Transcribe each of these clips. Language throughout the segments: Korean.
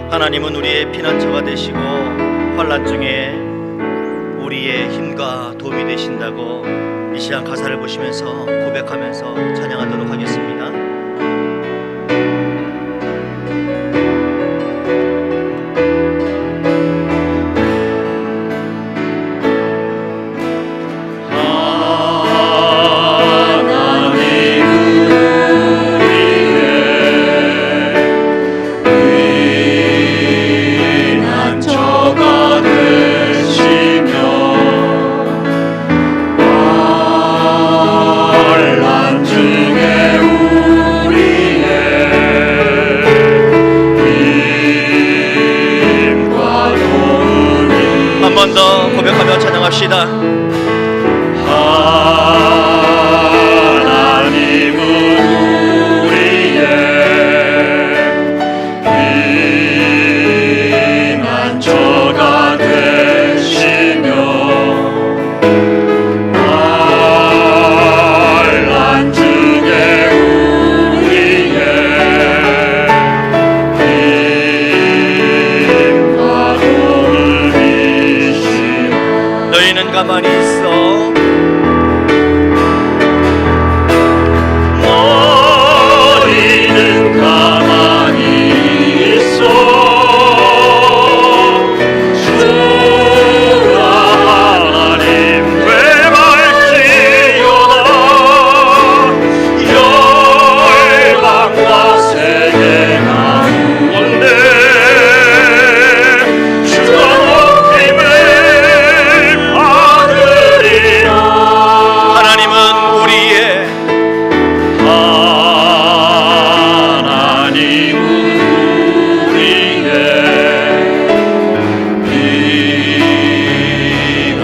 하나님은 우리의 피난처가 되시고 환난 중에 우리의 힘과 도움이 되신다고 이 시간 가사를 보시면서 고백하면서 찬양하도록 하겠습니다. 고백하며 찬양합시다. 하나님은 우리의 피난처가 되시며 환난 중에 우리의 힘과 도움이시며 너희는 가만히 있어. 너희는 가만히 있어. 주가 하나님 되갈지어다. 열방과 세계가 구원돼 주가 높임을 받으리라. 하나님은 우리의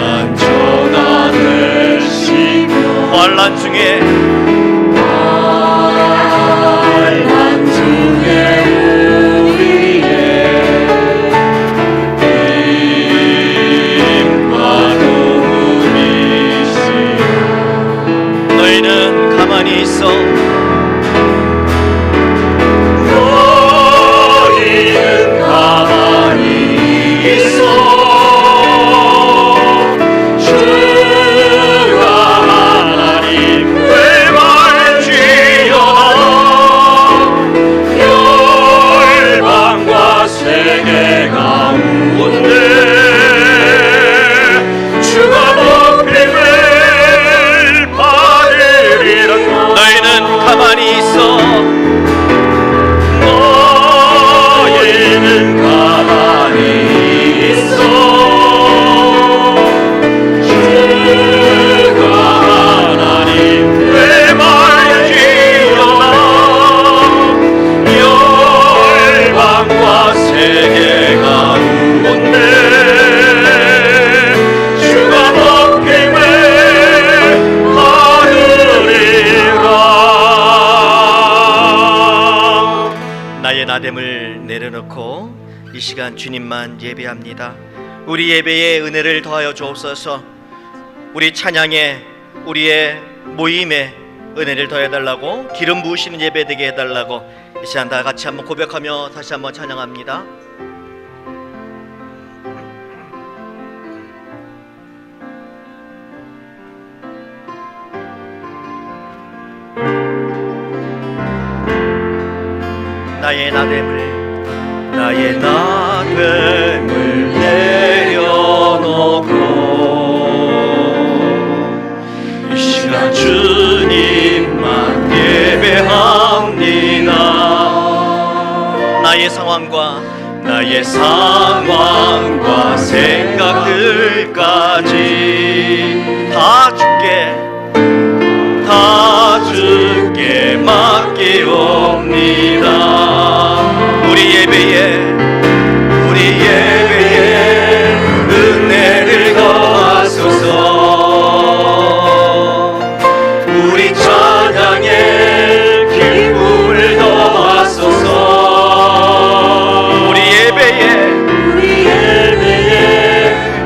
피난처가 되시며 환난 중에 우리의 힘과 도움이시며 너희는 가만히 있어. 너희는 가만히 있어. 주가 하나님 되갈지어다. 열방과 세계가 우원돼 주가 높임을 받으리라. 너희는 가만히 있어. 너희는 가만히 있어. 주가 하나님 되갈지어다. 열방과 세계가 우원돼 주가 높임을 받으리라. 나의 나됨을 내려놓고 이 시간 주님만 예배합니다. 우리 예배에 은혜를 더하여 주옵소서. 우리 찬양에, 우리의 모임에 은혜를 더해달라고, 기름 부으시는 예배 되게 해달라고 이 시간 다 같이 한번 고백하며 다시 한번 찬양합니다. 나의 나됨을 내려놓고 이 시간 주님만 예배합니다. 나의 상황과 생각들까지 다 주께 맡기옵니다. 우리 예배에 은혜를 더하소서. 우리 찬양에 기쁨을 더하소서. 우리 예배에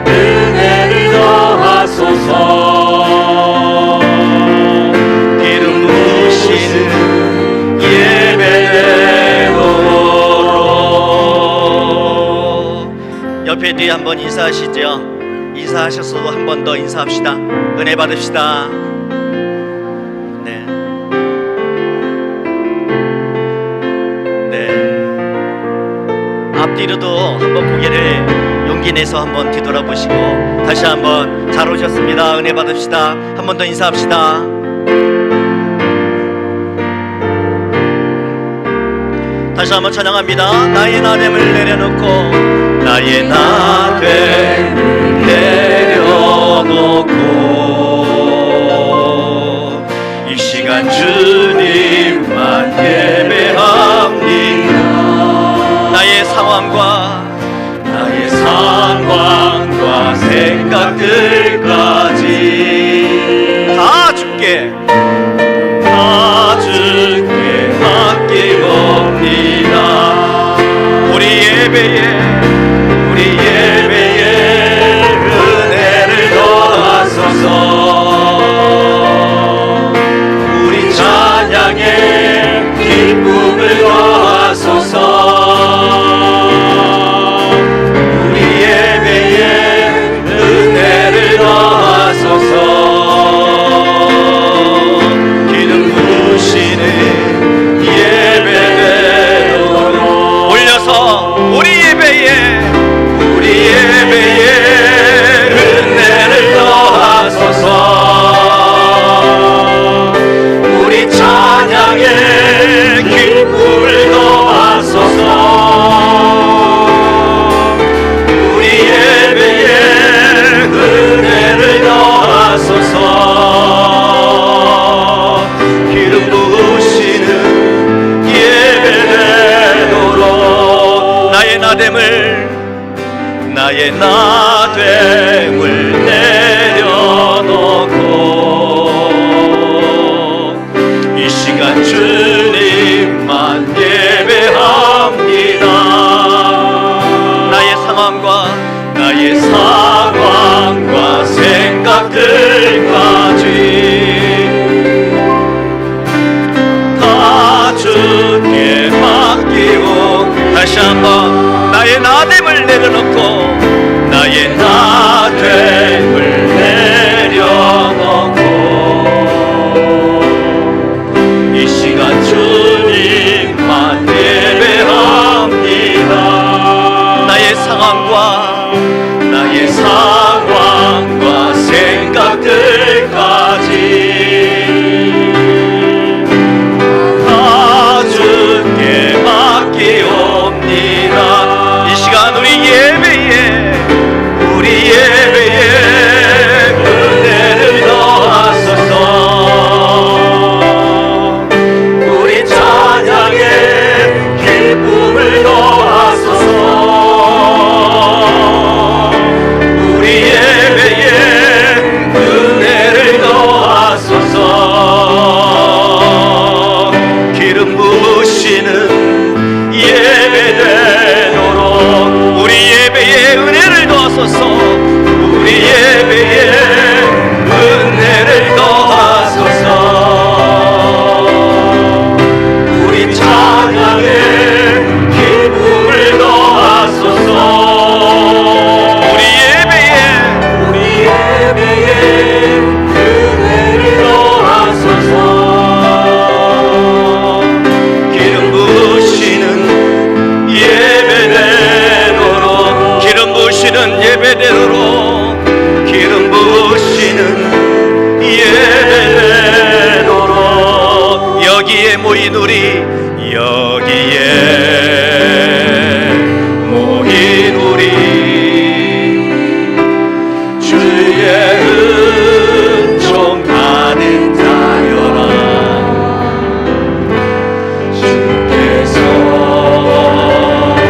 은혜를 더하소서. 기름 부으시는 예배로 예배 뒤에 한번 인사하시죠. 인사하셨어도 한 번 더 인사합시다. 은혜 받읍시다. 네. 앞뒤로도 한번 고개를 용기 내서 한번 뒤돌아보시고 다시 한번 잘 오셨습니다. 은혜 받읍시다. 한 번 더 인사합시다. 다시 한번 찬양합니다. 나의 나됨을 내려놓고 나의 나됨을 내려놓고 이 시간 주님만 예배합니다. 나의 상황과 생각들까지 다 주께 맡기옵니다. 우리 예배에 은혜를 더하소서. 우리 찬양에 기쁨을 더하소서. 우리 예배에 은혜를 더하소서. 기름 부으시는 예배대로 올려서 우리 예배에 은혜를 더하소서. 우리 찬양에 기쁨을 더하소서. 우리 예배에 은혜를 더하소서. 기름 부으시는 예배되도록 나의 나됨을 내려놓고 이 시간 주님만 예배합니다. 나의 상황과 생각들까지 다 주께 맡기고 다시 한번 나의 나됨을 내려놓고 이 시간 주님만 예배합니다. 나의 상황과 생각들까지 다 주께 맡기옵니다. 이 시간 우리 예배에 은혜를 더하소서. 우리 찬양에 기쁨을 더하소서. 우리 예배에 은혜를 더하소서. 기름 부으시는 예배되도록 우리 예배에 은혜를 더하소서. 우리 예배에 은혜를 더하소서. 우리 찬양에 기쁨을 더하소서. 우리 예배에 은혜를 더하소서. 기름 부으시는 예배되도록 여기에 모인 우리 주의 은총 받은 자여라. 주께서 이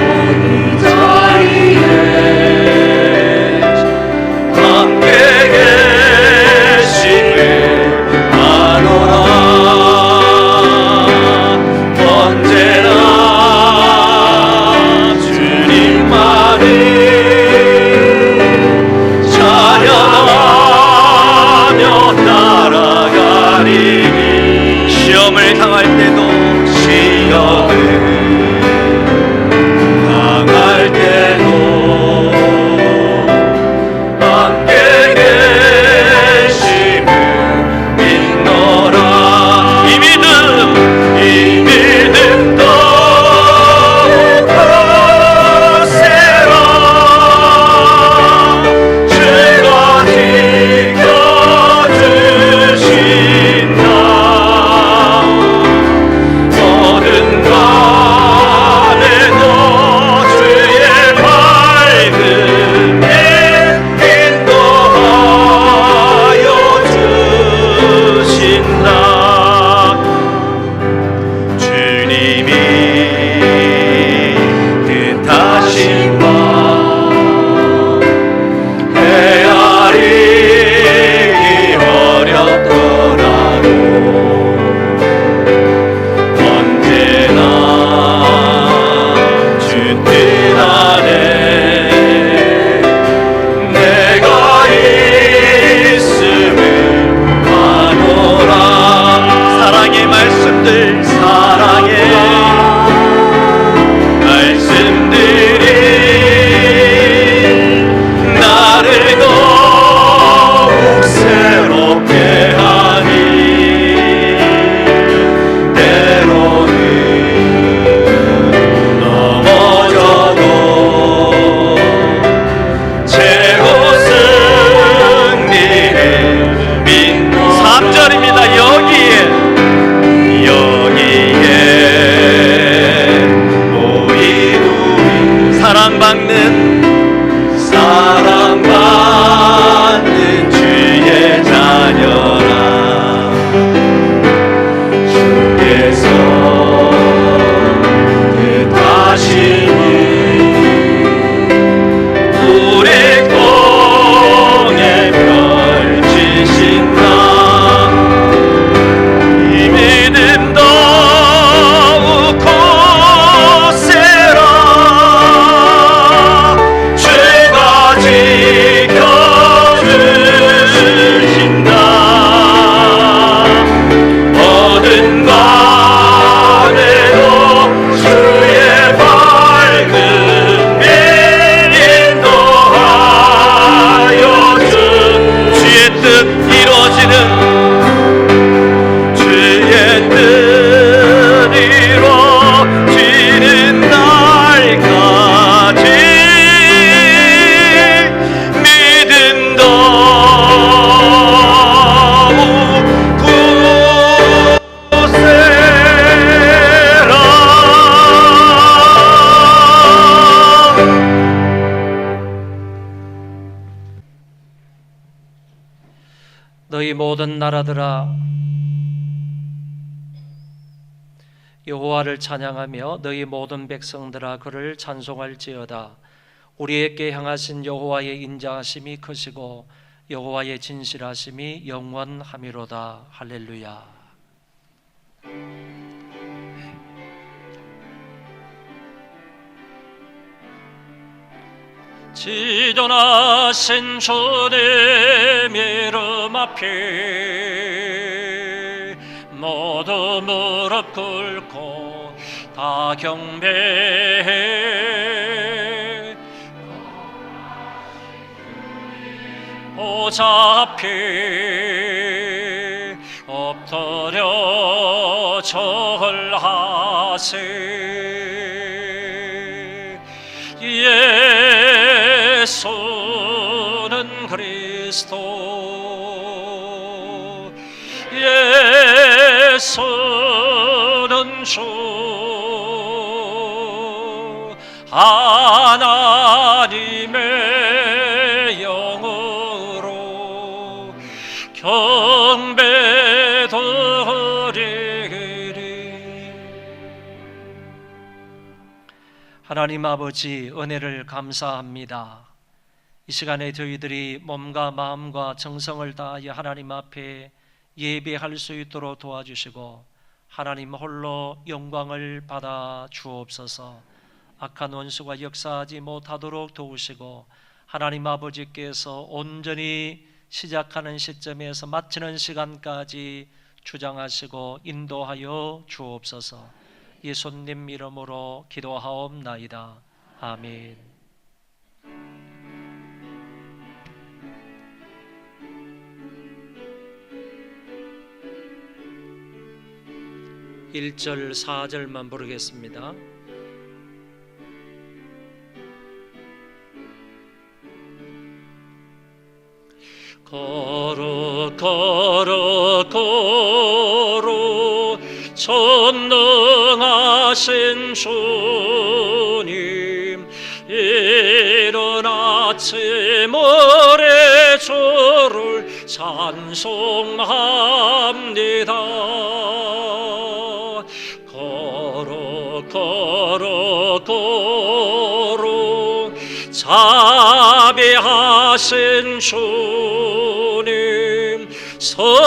자리에 사랑받는 주의 자녀라. 주께서 뜻하시니 우리 공에 펼치신 나 이 믿음 더욱 굳세라. 주가 지켜주신다. 모든 밤에도 주의 밝은 빛 인도하여 주 주의 뜻 이루어지는 주의 뜻 이루어지는 날까지 믿음 더욱 굳세라. 너희 모든 나라들아 여호와를 찬양하며 너희 모든 백성들아 그를 찬송할지어다. 우리에게 향하신 여호와의 인자하심이 크시고 여호와의 진실하심이 영원하미로다. 할렐루야. 지존하신 주님 이름 앞에 모두 무릎 꿇고 다 경배해. 보좌 앞에 엎드려 절하세. 예수는 그리스도, 예수는 주, 하나님의 영으로 경배드리리. 하나님 아버지, 은혜를 감사합니다. 이 시간에 저희들이 몸과 마음과 정성을 다하여 하나님 앞에 예배할 수 있도록 도와주시고 하나님 홀로 영광을 받아 주옵소서. 악한 원수가 역사하지 못하도록 도우시고 하나님 아버지께서 온전히 시작하는 시점에서 마치는 시간까지 주장하시고 인도하여 주옵소서. 예수님 이름으로 기도하옵나이다. 아멘. 1절 4절만 부르겠습니다. 거룩 거룩 거룩 전능하신 주님, 이른 아침을의 주를 찬송합니다. 거룩 거룩 거룩 자비하신 주님, 성삼일체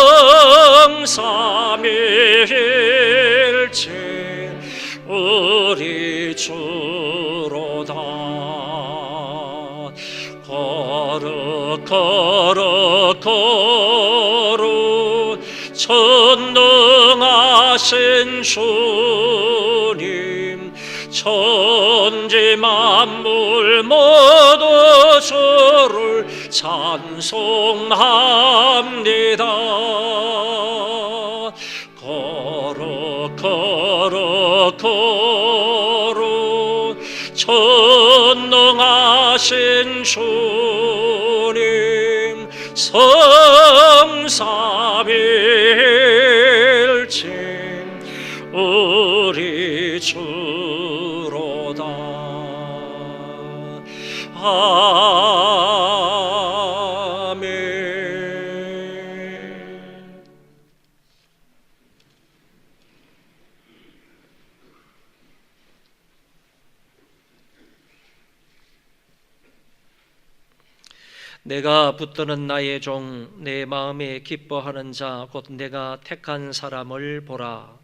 우리 주로다. 거룩 거룩 거룩 전능하신 주님, 천지 만물 모두 주를 찬송합니다. 거룩 거룩 거룩 전능하신 주님, 성삼일체 우리 주로다. 아멘. 내가 붙드는 나의 종, 내 마음에 기뻐하는 자, 곧 내가 택한 사람을 보라.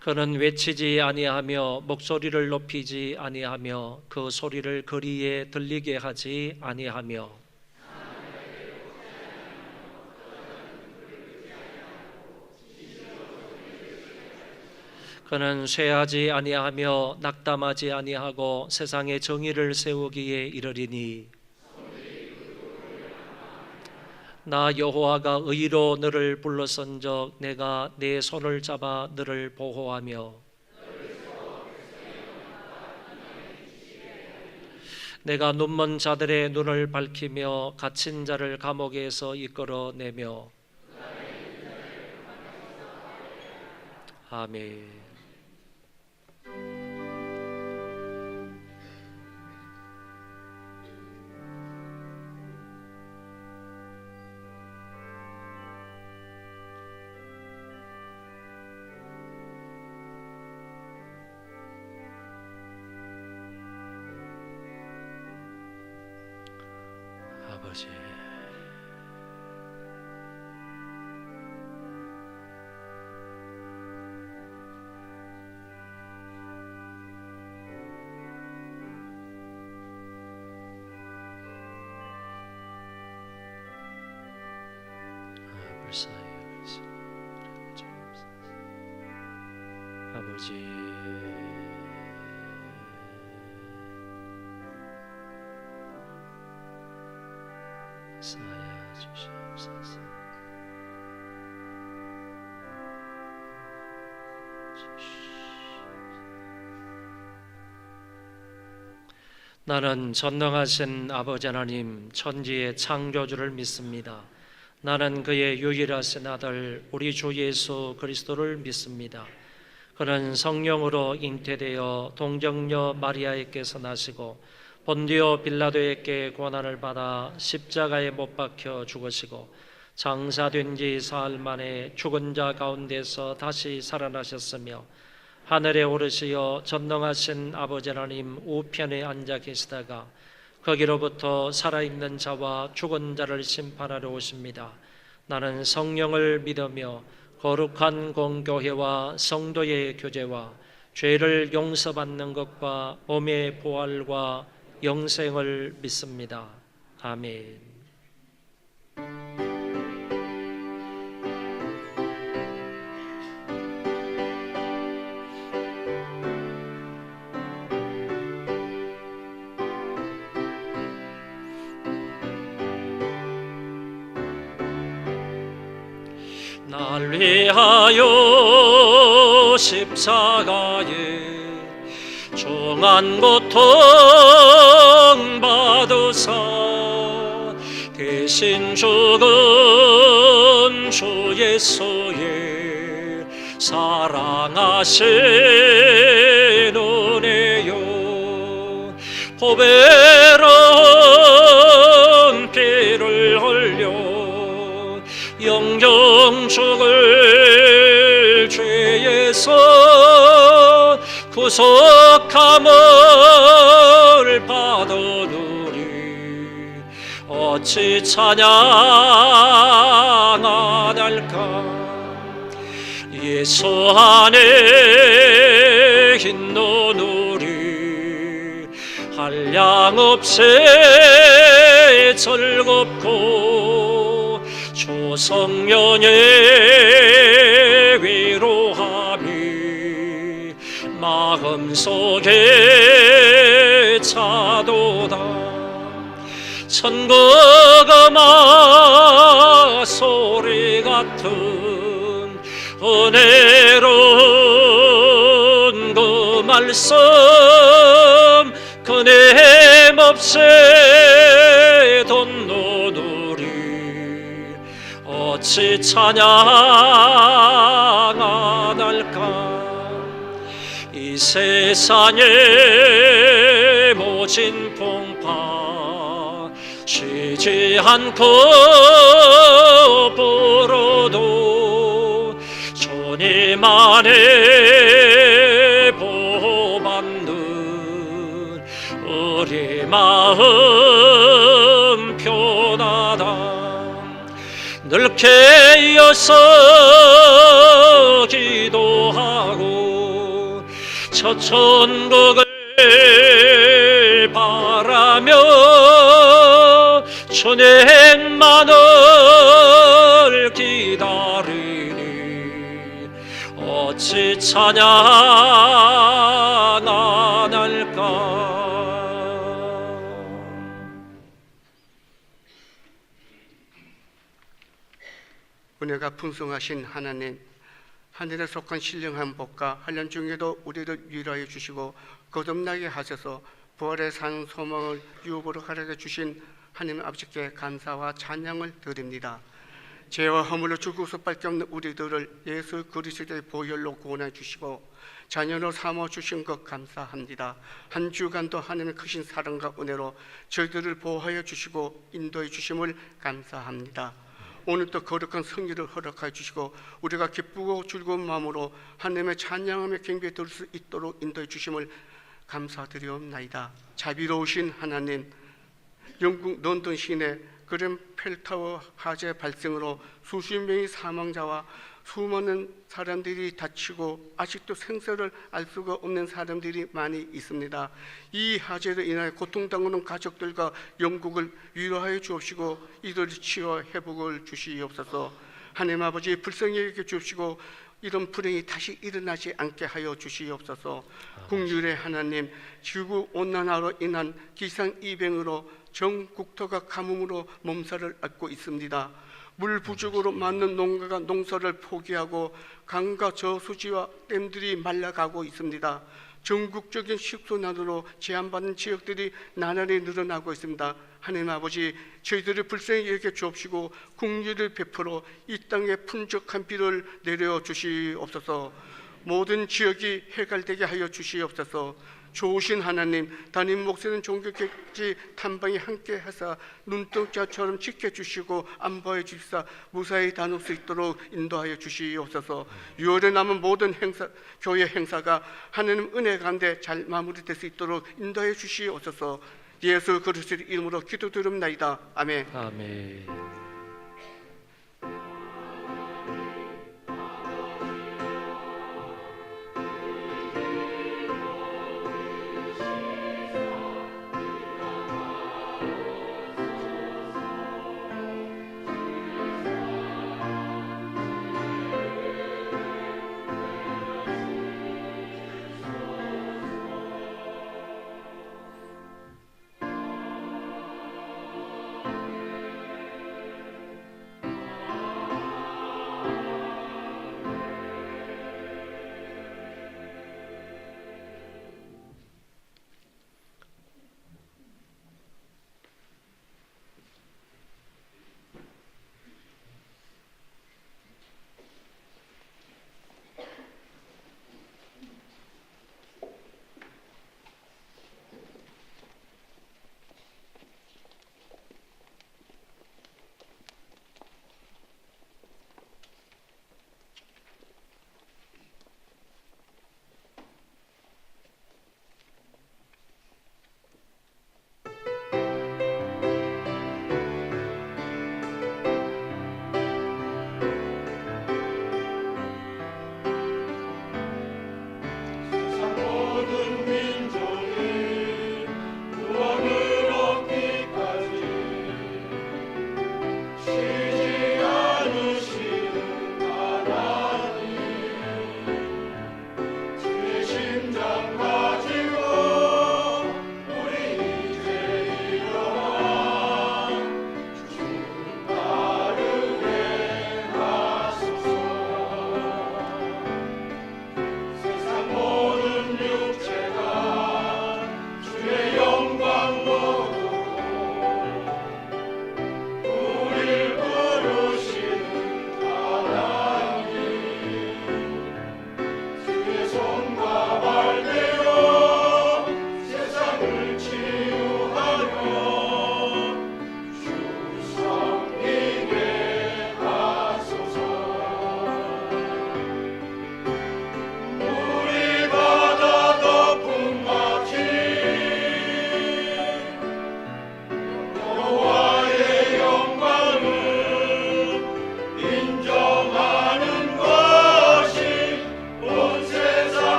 그는 외치지 아니하며 목소리를 높이지 아니하며 그 소리를 거리에 들리게 하지 아니하며 그는 쇠하지 아니하며 낙담하지 아니하고 세상에 정의를 세우기에 이르리니 나 여호와가 의로 너를 불러선적 내가 내 손을 잡아 너를 보호하며 내가 눈먼 자들의 눈을 밝히며 갇힌 자를 감옥에서 이끌어내며 아멘. 아버지, 불쌍히 여기시옵소서. 아버지, 사야 주시옵소서. 나는 전능하신 아버지 하나님 천지의 창조주를 믿습니다. 나는 그의 유일하신 아들 우리 주 예수 그리스도를 믿습니다. 그는 성령으로 잉태되어 동정녀 마리아에게서 나시고 본디오 빌라도에게 고난을 받아 십자가에 못 박혀 죽으시고 장사된 지 사흘 만에 죽은 자 가운데서 다시 살아나셨으며 하늘에 오르시어 전능하신 아버지 하나님 우편에 앉아 계시다가 거기로부터 살아있는 자와 죽은 자를 심판하러 오십니다. 나는 성령을 믿으며 거룩한 공교회와 성도의 교제와 죄를 용서받는 것과 몸의 부활과 영생을 믿습니다. 아멘. 날 위하여 십자가에 종한 고통 받으사 대신 죽은 주 예수의 사랑하신 은혜요 보배로운 피를 흘려 영영 죽을 죄에서 구속함을 받으리니 어찌 찬양하날까. 예수 안에 있는 우리 한량없이 즐겁고 조성년의 위로함이 마음속에 차도다. 천국 음악 소리 같은 은혜로운 그 말씀 끊임없이 돋는 우리 어찌 찬양하날까. 이 세상의 모진 풍파 쉬지 않고 불어도 주님 안에 보호받는 우리 마음 편하다. 늘 깨어서 기도하고 저 천국을 바라며 주님만을 기다리니 어찌 찬양 안 할까. 은혜가 풍성하신 하나님, 하늘에 속한 신령한 복과 한련 중에도 우리를 위로하여 주시고 거듭나게 하셔서 부활의 산 소망을 유업으로 가르쳐 주신 하나님 아버지께 감사와 찬양을 드립니다. 죄와 허물로 죽을 수밖에 없는 우리들을 예수 그리스도의 보혈로 구원해 주시고 자녀로 삼아 주신 것 감사합니다. 한 주간도 하나님의 크신 사랑과 은혜로 저희들을 보호하여 주시고 인도해 주심을 감사합니다. 오늘도 거룩한 성리를 허락하여 주시고 우리가 기쁘고 즐거운 마음으로 하나님의 찬양하며 경배에 들을 수 있도록 인도해 주심을 감사드리옵나이다. 자비로우신 하나님, 영국 런던 시내 그랜펠타워 화재 발생으로 수십 명의 사망자와 수많은 사람들이 다치고 아직도 생사를 알 수가 없는 사람들이 많이 있습니다. 이 화재로 인하여 고통당하는 가족들과 영국을 위로하여 주옵시고 이들을 치유와 회복을 주시옵소서. 하나님 아버지 불쌍히 여겨 주옵시고 이런 불행이 다시 일어나지 않게 하여 주시옵소서. 국률의 하나님, 지구온난화로 인한 기상이변으로 전 국토가 가뭄으로 몸살을 앓고 있습니다. 물 부족으로 많은 농가가 농사를 포기하고 강과 저수지와 댐들이 말라가고 있습니다. 전국적인 식수난으로 제한받는 지역들이 나날이 늘어나고 있습니다. 하나님 아버지, 저희들을 불쌍히 여겨 주옵시고 국리를 베풀어 이 땅에 풍족한 비를 내려 주시옵소서. 모든 지역이 해갈되게 하여 주시옵소서. 좋으신 하나님, 담임 목사는 종교개혁지 탐방에 함께 하사 눈동자처럼 지켜주시고 안보해 주시사 무사히 다닐 수 있도록 인도하여 주시옵소서. 6월에 남은 모든 행사, 교회 행사가 하나님 은혜 가운데 잘 마무리될 수 있도록 인도하여 주시옵소서. 예수 그리스도의 이름으로 기도드립나이다. 아멘. 아멘.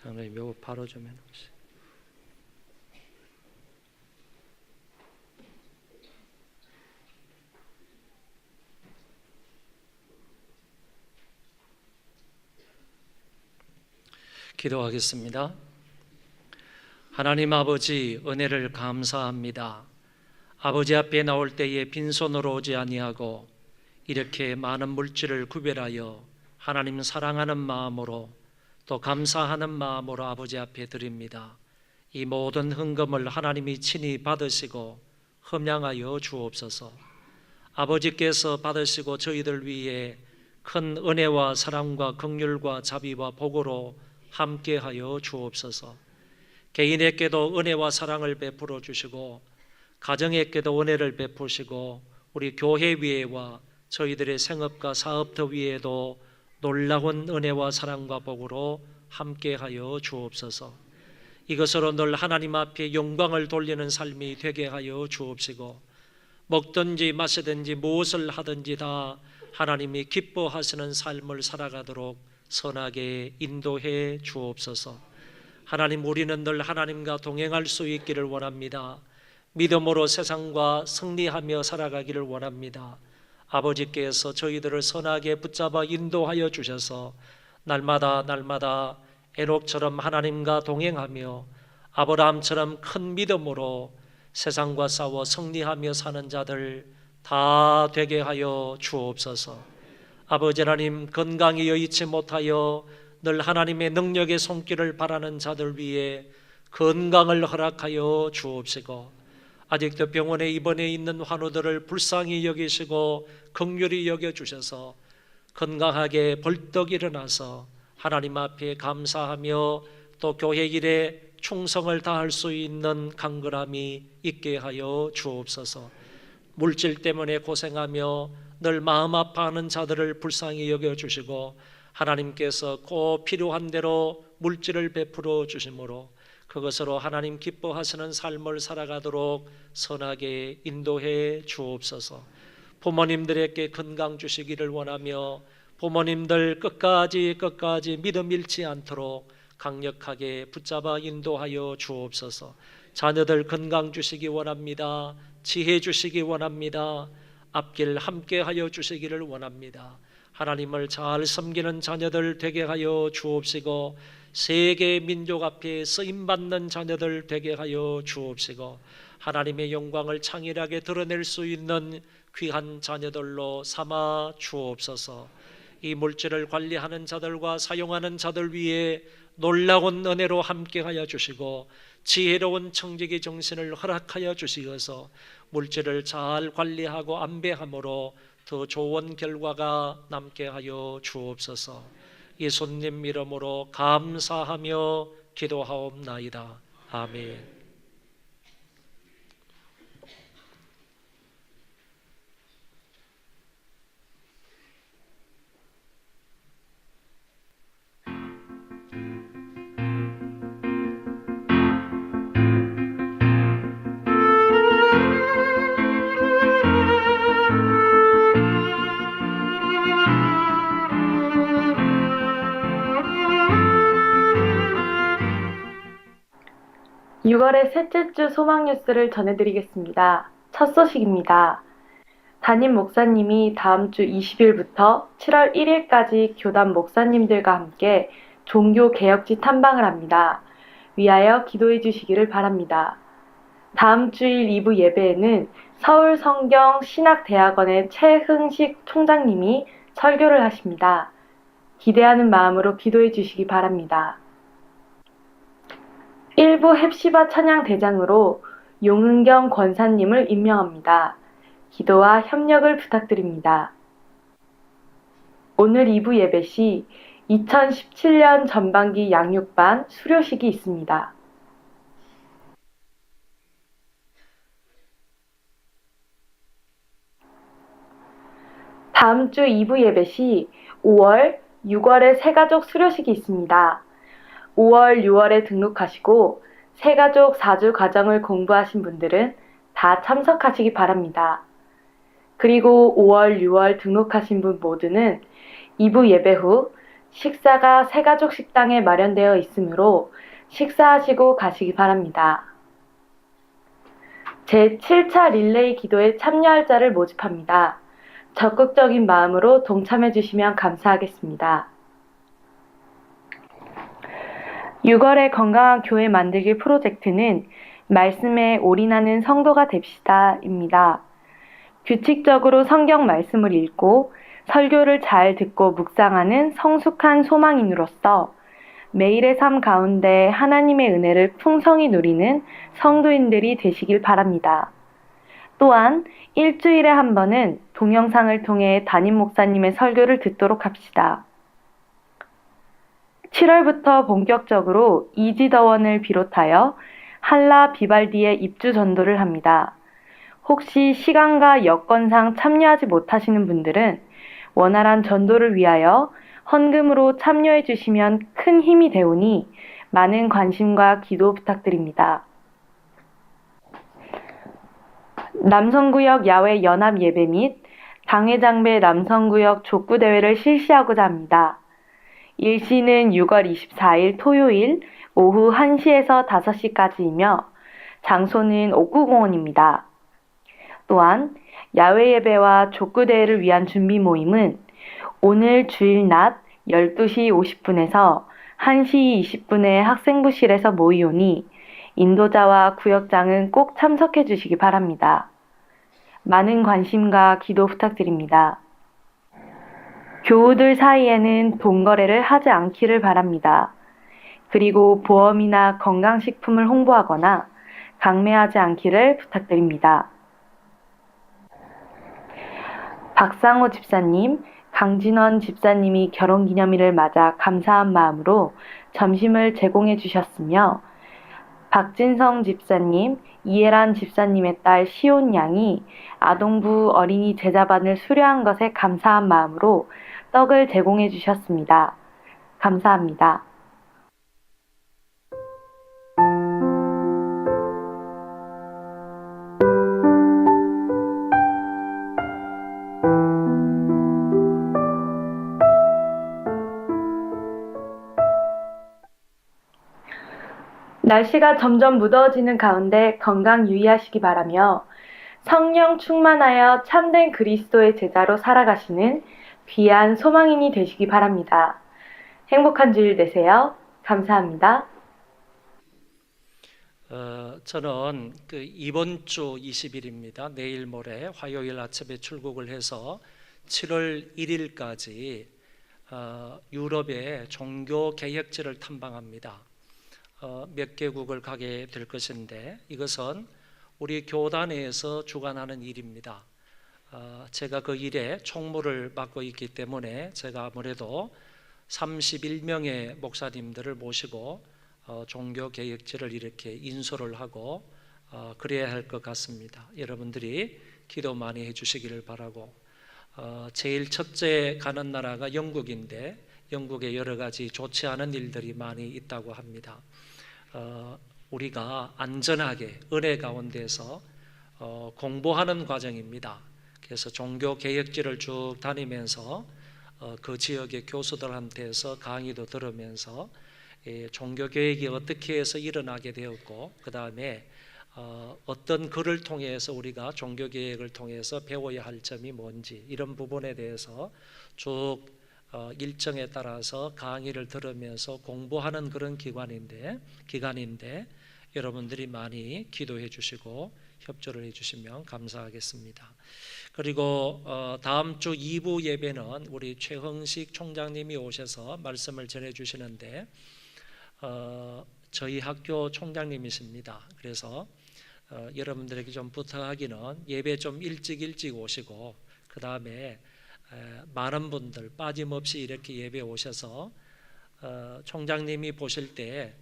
장로님 요 바로 좀 해놓으세요. 기도하겠습니다. 하나님 아버지, 은혜를 감사합니다. 아버지 앞에 나올 때에 빈손으로 오지 아니하고 이렇게 많은 물질을 구별하여 하나님 사랑하는 마음으로 또 감사하는 마음으로 아버지 앞에 드립니다. 이 모든 헌금을 하나님이 친히 받으시고 흠양하여 주옵소서. 아버지께서 받으시고 저희들 위해 큰 은혜와 사랑과 긍휼과 자비와 복으로 함께하여 주옵소서. 개인에게도 은혜와 사랑을 베풀어 주시고 가정에게도 은혜를 베푸시고 우리 교회 위에와 저희들의 생업과 사업터 위에도 놀라운 은혜와 사랑과 복으로 함께하여 주옵소서. 이것으로 늘 하나님 앞에 영광을 돌리는 삶이 되게 하여 주옵시고 먹든지 마시든지 무엇을 하든지 다 하나님이 기뻐하시는 삶을 살아가도록 선하게 인도해 주옵소서. 하나님, 우리는 늘 하나님과 동행할 수 있기를 원합니다. 믿음으로 세상과 승리하며 살아가기를 원합니다. 아버지께서 저희들을 선하게 붙잡아 인도하여 주셔서 날마다 에녹처럼 하나님과 동행하며 아브라함처럼 큰 믿음으로 세상과 싸워 승리하며 사는 자들 다 되게 하여 주옵소서. 아버지 하나님, 건강히 여의치 못하여 늘 하나님의 능력의 손길을 바라는 자들 위해 건강을 허락하여 주옵시고 아직도 병원에 입원해 있는 환우들을 불쌍히 여기시고 긍휼히 여겨주셔서 건강하게 벌떡 일어나서 하나님 앞에 감사하며 또 교회 일에 충성을 다할 수 있는 강건함이 있게 하여 주옵소서. 물질 때문에 고생하며 늘 마음 아파하는 자들을 불쌍히 여겨주시고 하나님께서 꼭 필요한 대로 물질을 베풀어 주심으로 그것으로 하나님 기뻐하시는 삶을 살아가도록 선하게 인도해 주옵소서. 부모님들에게 건강 주시기를 원하며 부모님들 끝까지 믿음 잃지 않도록 강력하게 붙잡아 인도하여 주옵소서. 자녀들 건강 주시기 원합니다. 지혜 주시기 원합니다. 앞길 함께 하여 주시기를 원합니다. 하나님을 잘 섬기는 자녀들 되게 하여 주옵시고 세계 민족 앞에 쓰임받는 자녀들 되게 하여 주옵시고 하나님의 영광을 창일하게 드러낼 수 있는 귀한 자녀들로 삼아 주옵소서. 이 물질을 관리하는 자들과 사용하는 자들 위에 놀라운 은혜로 함께하여 주시고 지혜로운 청지기 정신을 허락하여 주시어서 물질을 잘 관리하고 안배함으로 더 좋은 결과가 남게 하여 주옵소서. 예수님 이름으로 감사하며 기도하옵나이다. 아멘. (6월의) 셋째 주 소망 뉴스를 전해드리겠습니다. 첫 소식입니다. 담임 목사님이 다음 주 20일부터 7월 1일까지 교단 목사님들과 함께 종교 개혁지 탐방을 합니다. 위하여 기도해 주시기를 바랍니다. 다음 주일 2부 예배에는 서울성경신학대학원의 최흥식 총장님이 설교를 하십니다. 기대하는 마음으로 기도해 주시기 바랍니다. 1부 헵시바 찬양대장으로 용은경 권사님을 임명합니다. 기도와 협력을 부탁드립니다. 오늘 2부 예배 시 2017년 전반기 양육반 수료식이 있습니다. 다음 주 2부 예배 시 5월, 6월에 새가족 수료식이 있습니다. 5월, 6월에 등록하시고 새가족 4주 과정을 공부하신 분들은 다 참석하시기 바랍니다. 그리고 5월, 6월 등록하신 분 모두는 2부 예배 후 식사가 새가족 식당에 마련되어 있으므로 식사하시고 가시기 바랍니다. 제7차 릴레이 기도에 참여할 자를 모집합니다. 적극적인 마음으로 동참해 주시면 감사하겠습니다. 6월의 건강한 교회 만들기 프로젝트는 말씀에 올인하는 성도가 됩시다입니다. 규칙적으로 성경 말씀을 읽고 설교를 잘 듣고 묵상하는 성숙한 소망인으로서 매일의 삶 가운데 하나님의 은혜를 풍성히 누리는 성도인들이 되시길 바랍니다. 또한 일주일에 한 번은 동영상을 통해 담임 목사님의 설교를 듣도록 합시다. 7월부터 본격적으로 이지더원을 비롯하여 할라 비발디의 입주 전도를 합니다. 혹시 시간과 여건상 참여하지 못하시는 분들은 원활한 전도를 위하여 헌금으로 참여해 주시면 큰 힘이 되오니 많은 관심과 기도 부탁드립니다. 남성구역 야외 연합 예배 및 당회장배 남성구역 족구대회를 실시하고자 합니다. 일시는 6월 24일 토요일 오후 1시에서 5시까지이며 장소는 옥구공원입니다. 또한 야외 예배와 족구대회를 위한 준비 모임은 오늘 주일 낮 12시 50분에서 1시 20분에 학생부실에서 모이오니 인도자와 구역장은 꼭 참석해 주시기 바랍니다. 많은 관심과 기도 부탁드립니다. 교우들 사이에는 돈 거래를 하지 않기를 바랍니다. 그리고 보험이나 건강식품을 홍보하거나 강매하지 않기를 부탁드립니다. 박상호 집사님, 강진원 집사님이 결혼기념일을 맞아 감사한 마음으로 점심을 제공해 주셨으며 박진성 집사님, 이해란 집사님의 딸 시온 양이 아동부 어린이 제자반을 수료한 것에 감사한 마음으로 떡을 제공해 주셨습니다. 감사합니다. 날씨가 점점 무더워지는 가운데 건강 유의하시기 바라며 성령 충만하여 참된 그리스도의 제자로 살아가시는 귀한 소망인이 되시기 바랍니다. 행복한 주일 되세요. 감사합니다. 저는 이번 주 20일입니다. 내일 모레 화요일 아침에 출국을 해서 7월 1일까지 유럽의 종교 개혁지를 탐방합니다. 몇 개국을 가게 될 것인데 이것은 우리 교단에서 주관하는 일입니다. 제가 그 일에 총무를 맡고 있기 때문에 제가 아무래도 31명의 목사님들을 모시고 종교개혁지를 이렇게 인솔을 하고 그래야 할 것 같습니다. 여러분들이 기도 많이 해주시기를 바라고 제일 첫째 가는 나라가 영국인데 영국에 여러 가지 좋지 않은 일들이 많이 있다고 합니다. 우리가 안전하게 은혜 가운데서 공부하는 과정입니다. 그래서 종교개혁지를 쭉 다니면서 그 지역의 교수들한테서 강의도 들으면서 종교개혁이 어떻게 해서 일어나게 되었고 그 다음에 어떤 글을 통해서 우리가 종교개혁을 통해서 배워야 할 점이 뭔지 이런 부분에 대해서 쭉 일정에 따라서 강의를 들으면서 공부하는 그런 기간인데 여러분들이 많이 기도해 주시고 협조를 해 주시면 감사하겠습니다. 그리고 다음 주 2부 예배는 우리 최흥식 총장님이 오셔서 말씀을 전해 주시는데 저희 학교 총장님이십니다. 그래서 여러분들에게 좀 부탁하기는 예배 좀 일찍 오시고 그 다음에 많은 분들 빠짐없이 이렇게 예배 오셔서 총장님이 보실 때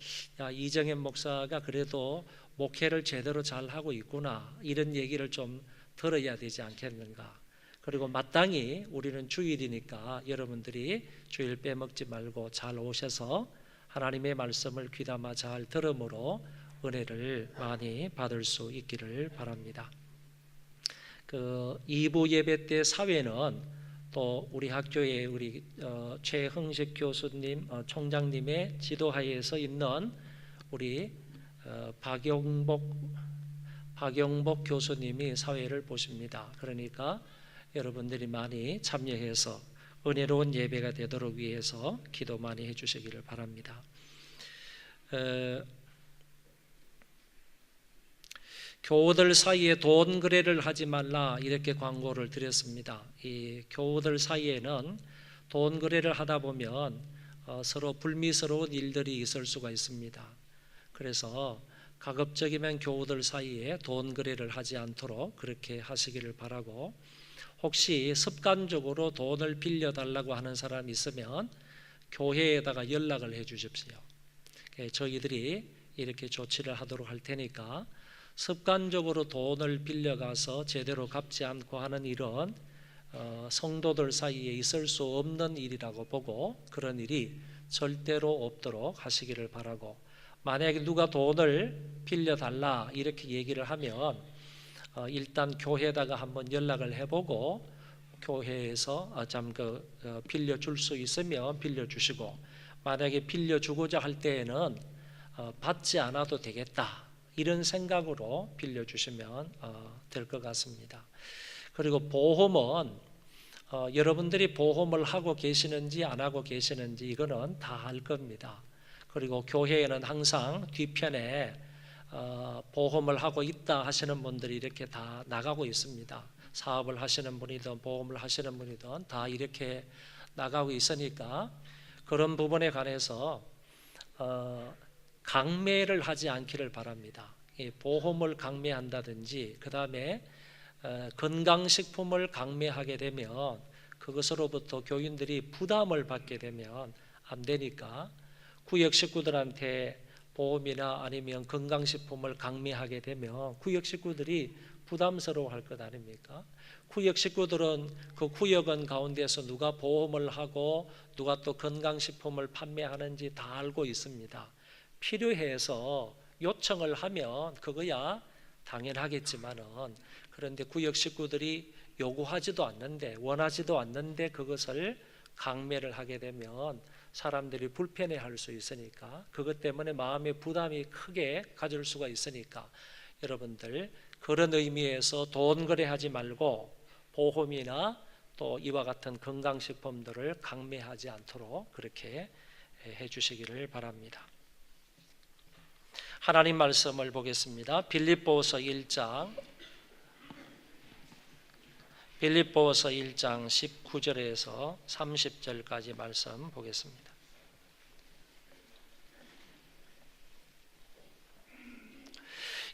이정현 목사가 그래도 목회를 제대로 잘 하고 있구나 이런 얘기를 좀 들어야 되지 않겠는가. 그리고 마땅히 우리는 주일이니까 여러분들이 주일 빼먹지 말고 잘 오셔서 하나님의 말씀을 귀담아 잘 들음으로 은혜를 많이 받을 수 있기를 바랍니다. 그 2부 예배 때 사회는 또 우리 학교의 우리 최흥식 교수님, 총장님의 지도하에서 있는 우리 박용복 교수님이 사회를 보십니다. 그러니까 여러분들이 많이 참여해서 은혜로운 예배가 되도록 위해서 기도 많이 해주시기를 바랍니다. 교우들 사이에 돈 거래를 하지 말라 이렇게 광고를 드렸습니다. 이 교우들 사이에는 돈 거래를 하다 보면 서로 불미스러운 일들이 있을 수가 있습니다. 그래서 가급적이면 교우들 사이에 돈 거래를 하지 않도록 그렇게 하시기를 바라고, 혹시 습관적으로 돈을 빌려달라고 하는 사람이 있으면 교회에다가 연락을 해 주십시오. 저희들이 이렇게 조치를 하도록 할 테니까 습관적으로 돈을 빌려가서 제대로 갚지 않고 하는 일은 성도들 사이에 있을 수 없는 일이라고 보고 그런 일이 절대로 없도록 하시기를 바라고, 만약에 누가 돈을 빌려달라 이렇게 얘기를 하면 일단 교회에다가 한번 연락을 해보고 교회에서 빌려줄 수 있으면 빌려주시고, 만약에 빌려주고자 할 때에는 받지 않아도 되겠다 이런 생각으로 빌려주시면 될 것 같습니다. 그리고 보험은 여러분들이 보험을 하고 계시는지 안 하고 계시는지 이거는 다 알 겁니다. 그리고 교회에는 항상 뒤편에 보험을 하고 있다 하시는 분들이 이렇게 다 나가고 있습니다. 사업을 하시는 분이든 보험을 하시는 분이든 다 이렇게 나가고 있으니까 그런 부분에 관해서 강매를 하지 않기를 바랍니다. 보험을 강매한다든지 그 다음에 건강식품을 강매하게 되면 그것으로부터 교인들이 부담을 받게 되면 안 되니까, 구역 식구들한테 보험이나 아니면 건강식품을 강매하게 되면 구역 식구들이 부담스러워할 것 아닙니까? 구역 식구들은 그 구역원 가운데서 누가 보험을 하고 누가 또 건강식품을 판매하는지 다 알고 있습니다. 필요해서 요청을 하면 그거야 당연하겠지만은, 그런데 구역 식구들이 요구하지도 않는데 원하지도 않는데 그것을 강매를 하게 되면 사람들이 불편해할 수 있으니까, 그것 때문에 마음의 부담이 크게 가질 수가 있으니까 여러분들 그런 의미에서 돈 거래하지 말고 보험이나 또 이와 같은 건강식품들을 강매하지 않도록 그렇게 해주시기를 바랍니다. 하나님 말씀을 보겠습니다. 빌립보서 1장 19절에서 30절까지 말씀 보겠습니다.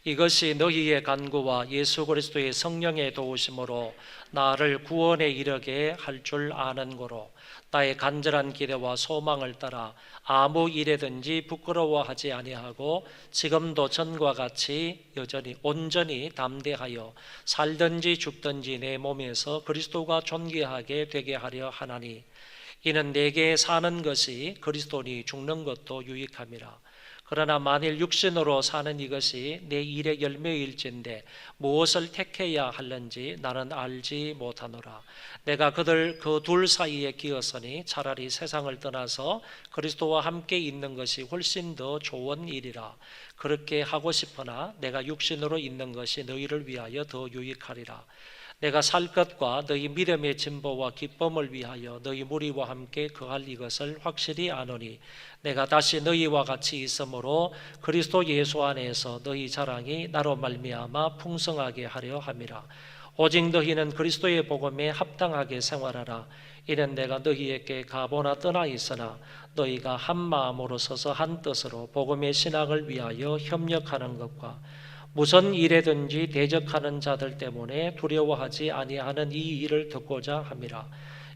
이것이 너희의 간구와 예수 그리스도의 성령의 도우심으로 나를 구원에 이르게 할 줄 아는 고로 나의 간절한 기대와 소망을 따라 아무 일에든지 부끄러워하지 아니하고 지금도 전과 같이 여전히 온전히 담대하여 살든지 죽든지 내 몸에서 그리스도가 존귀하게 되게 하려 하나니, 이는 내게 사는 것이 그리스도니 죽는 것도 유익함이라. 그러나 만일 육신으로 사는 이것이 내 일의 열매일진데 무엇을 택해야 할는지 나는 알지 못하노라. 내가 그 둘 사이에 끼었으니 차라리 세상을 떠나서 그리스도와 함께 있는 것이 훨씬 더 좋은 일이라. 그렇게 하고 싶으나 내가 육신으로 있는 것이 너희를 위하여 더 유익하리라. 내가 살 것과 너희 믿음의 진보와 기쁨을 위하여 너희 무리와 함께 거할 이것을 확실히 아노니, 내가 다시 너희와 같이 있으므로 그리스도 예수 안에서 너희 자랑이 나로 말미암아 풍성하게 하려 함이라. 오직 너희는 그리스도의 복음에 합당하게 생활하라. 이는 내가 너희에게 가보나 떠나 있으나 너희가 한 마음으로 서서 한 뜻으로 복음의 신학을 위하여 협력하는 것과 무슨 일에든지 대적하는 자들 때문에 두려워하지 아니하는 이 일을 듣고자 함이라.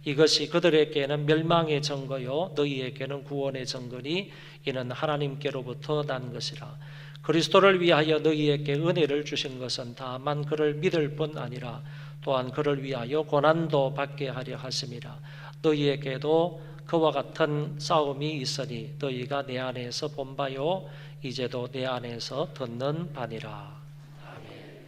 이것이 그들에게는 멸망의 증거요 너희에게는 구원의 증거니, 이는 하나님께로부터 난 것이라. 그리스도를 위하여 너희에게 은혜를 주신 것은 다만 그를 믿을 뿐 아니라 또한 그를 위하여 고난도 받게 하려 하심이라. 너희에게도 그와 같은 싸움이 있으니 너희가 내 안에서 본 바요 이제도 내 안에서 듣는 바니라. 아멘.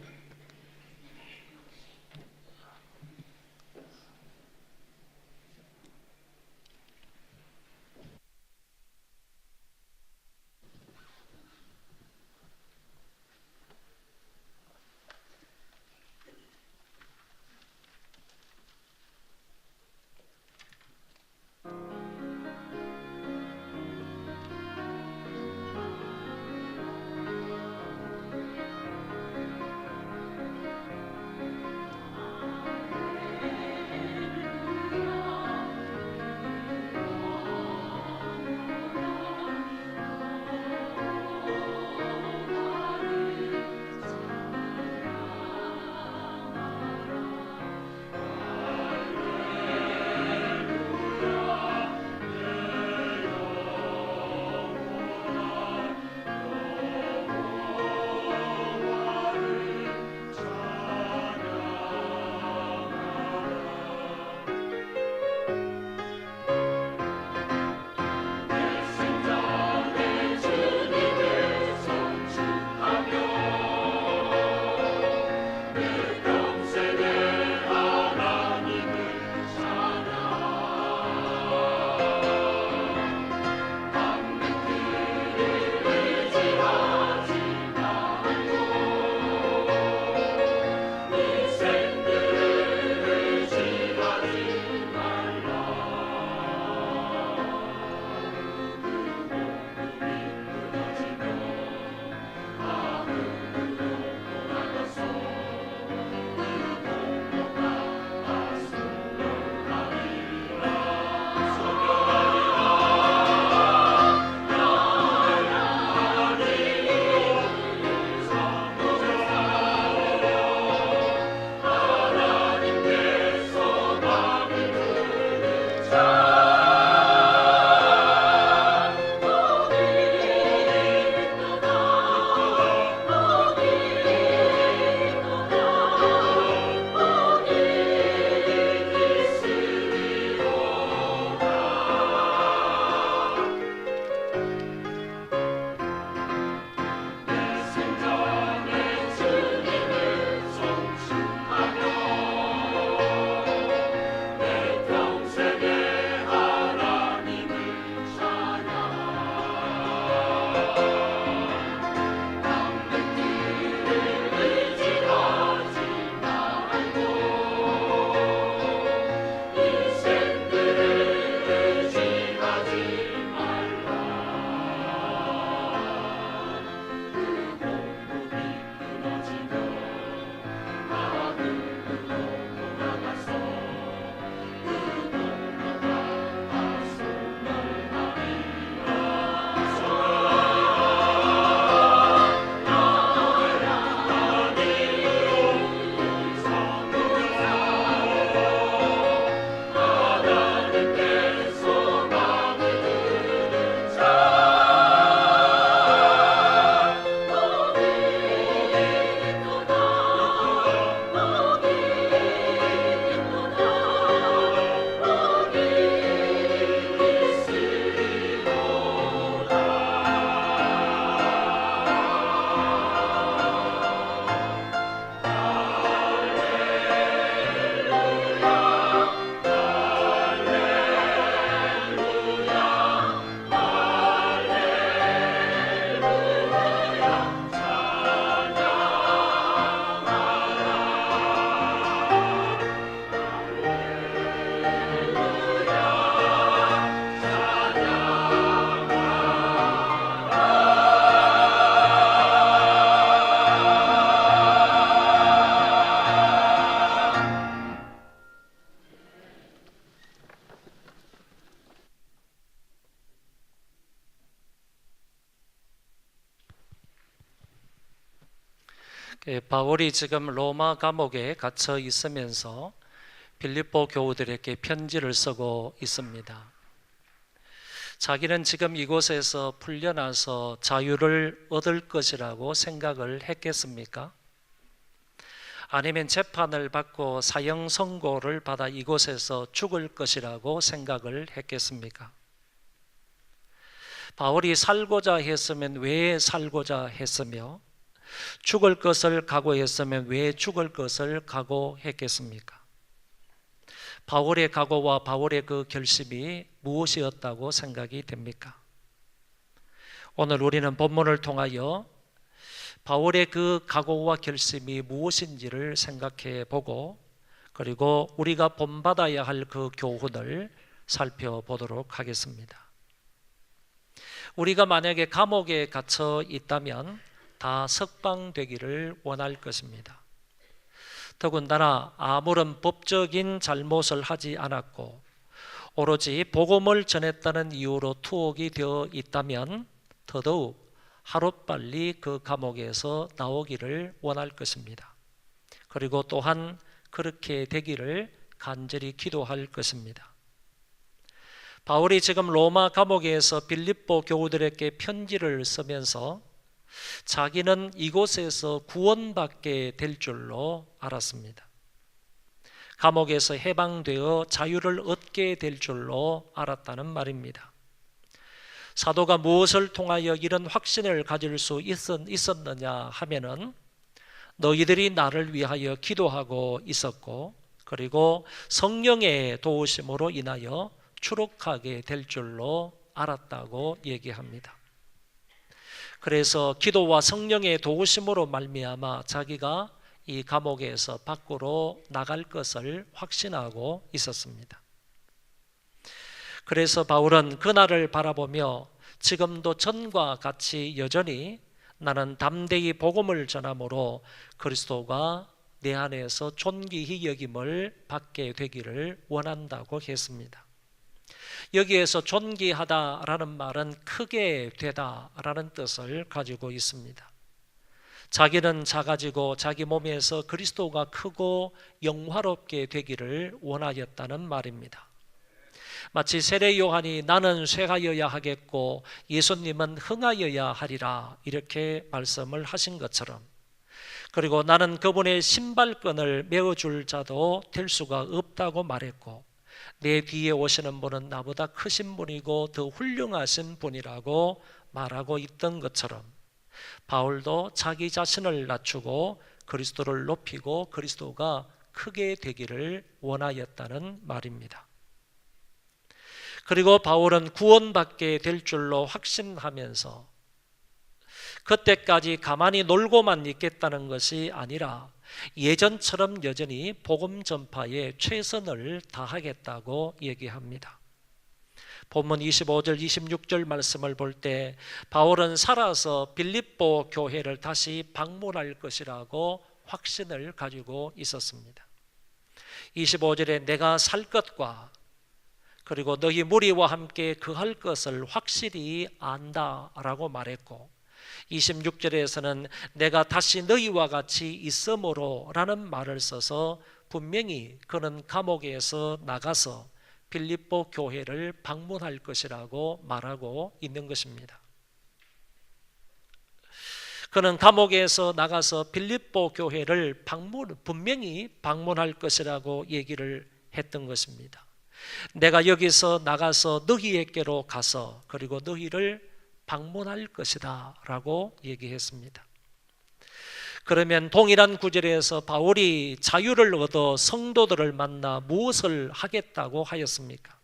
바울이 지금 로마 감옥에 갇혀 있으면서 빌립보 교우들에게 편지를 쓰고 있습니다. 자기는 지금 이곳에서 풀려나서 자유를 얻을 것이라고 생각을 했겠습니까? 아니면 재판을 받고 사형 선고를 받아 이곳에서 죽을 것이라고 생각을 했겠습니까? 바울이 살고자 했으면 왜 살고자 했으며 죽을 것을 각오했으면 왜 죽을 것을 각오했겠습니까? 바울의 각오와 바울의 그 결심이 무엇이었다고 생각이 됩니까? 오늘 우리는 본문을 통하여 바울의 그 각오와 결심이 무엇인지를 생각해 보고, 그리고 우리가 본받아야 할 그 교훈을 살펴보도록 하겠습니다. 우리가 만약에 감옥에 갇혀 있다면 다 석방되기를 원할 것입니다. 더군다나 아무런 법적인 잘못을 하지 않았고 오로지 복음을 전했다는 이유로 투옥이 되어 있다면 더더욱 하루빨리 그 감옥에서 나오기를 원할 것입니다. 그리고 또한 그렇게 되기를 간절히 기도할 것입니다. 바울이 지금 로마 감옥에서 빌립보 교우들에게 편지를 쓰면서 자기는 이곳에서 구원받게 될 줄로 알았습니다. 감옥에서 해방되어 자유를 얻게 될 줄로 알았다는 말입니다. 사도가 무엇을 통하여 이런 확신을 가질 수 있었느냐 하면은 너희들이 나를 위하여 기도하고 있었고, 그리고 성령의 도우심으로 인하여 추록하게 될 줄로 알았다고 얘기합니다. 그래서 기도와 성령의 도우심으로 말미암아 자기가 이 감옥에서 밖으로 나갈 것을 확신하고 있었습니다. 그래서 바울은 그날을 바라보며 지금도 전과 같이 여전히 나는 담대히 복음을 전함으로 그리스도가 내 안에서 존귀히 여김을 받게 되기를 원한다고 했습니다. 여기에서 존귀하다라는 말은 크게 되다라는 뜻을 가지고 있습니다. 자기는 작아지고 자기 몸에서 그리스도가 크고 영화롭게 되기를 원하였다는 말입니다. 마치 세례 요한이 나는 쇠하여야 하겠고 예수님은 흥하여야 하리라 이렇게 말씀을 하신 것처럼, 그리고 나는 그분의 신발끈을 메어줄 자도 될 수가 없다고 말했고 내 뒤에 오시는 분은 나보다 크신 분이고 더 훌륭하신 분이라고 말하고 있던 것처럼 바울도 자기 자신을 낮추고 그리스도를 높이고 그리스도가 크게 되기를 원하였다는 말입니다. 그리고 바울은 구원받게 될 줄로 확신하면서 그때까지 가만히 놀고만 있겠다는 것이 아니라 예전처럼 여전히 복음 전파에 최선을 다하겠다고 얘기합니다. 본문 25절 26절 말씀을 볼 때 바울은 살아서 빌립보 교회를 다시 방문할 것이라고 확신을 가지고 있었습니다. 25절에 내가 살 것과 그리고 너희 무리와 함께 거할 것을 확실히 안다라고 말했고, 26절에서는 내가 다시 너희와 같이 있으므로 라는 말을 써서 분명히 그는 감옥에서 나가서 빌립보 교회를 방문할 것이라고 말하고 있는 것입니다. 그는 감옥에서 나가서 빌립보 교회를 분명히 방문할 것이라고 얘기를 했던 것입니다. 내가 여기서 나가서 너희에게로 가서 그리고 너희를 방문할 것이다 라고 얘기했습니다. 그러면 동일한 구절에서 바울이 자유를 얻어 성도들을 만나 무엇을 하겠다고 하였습니까?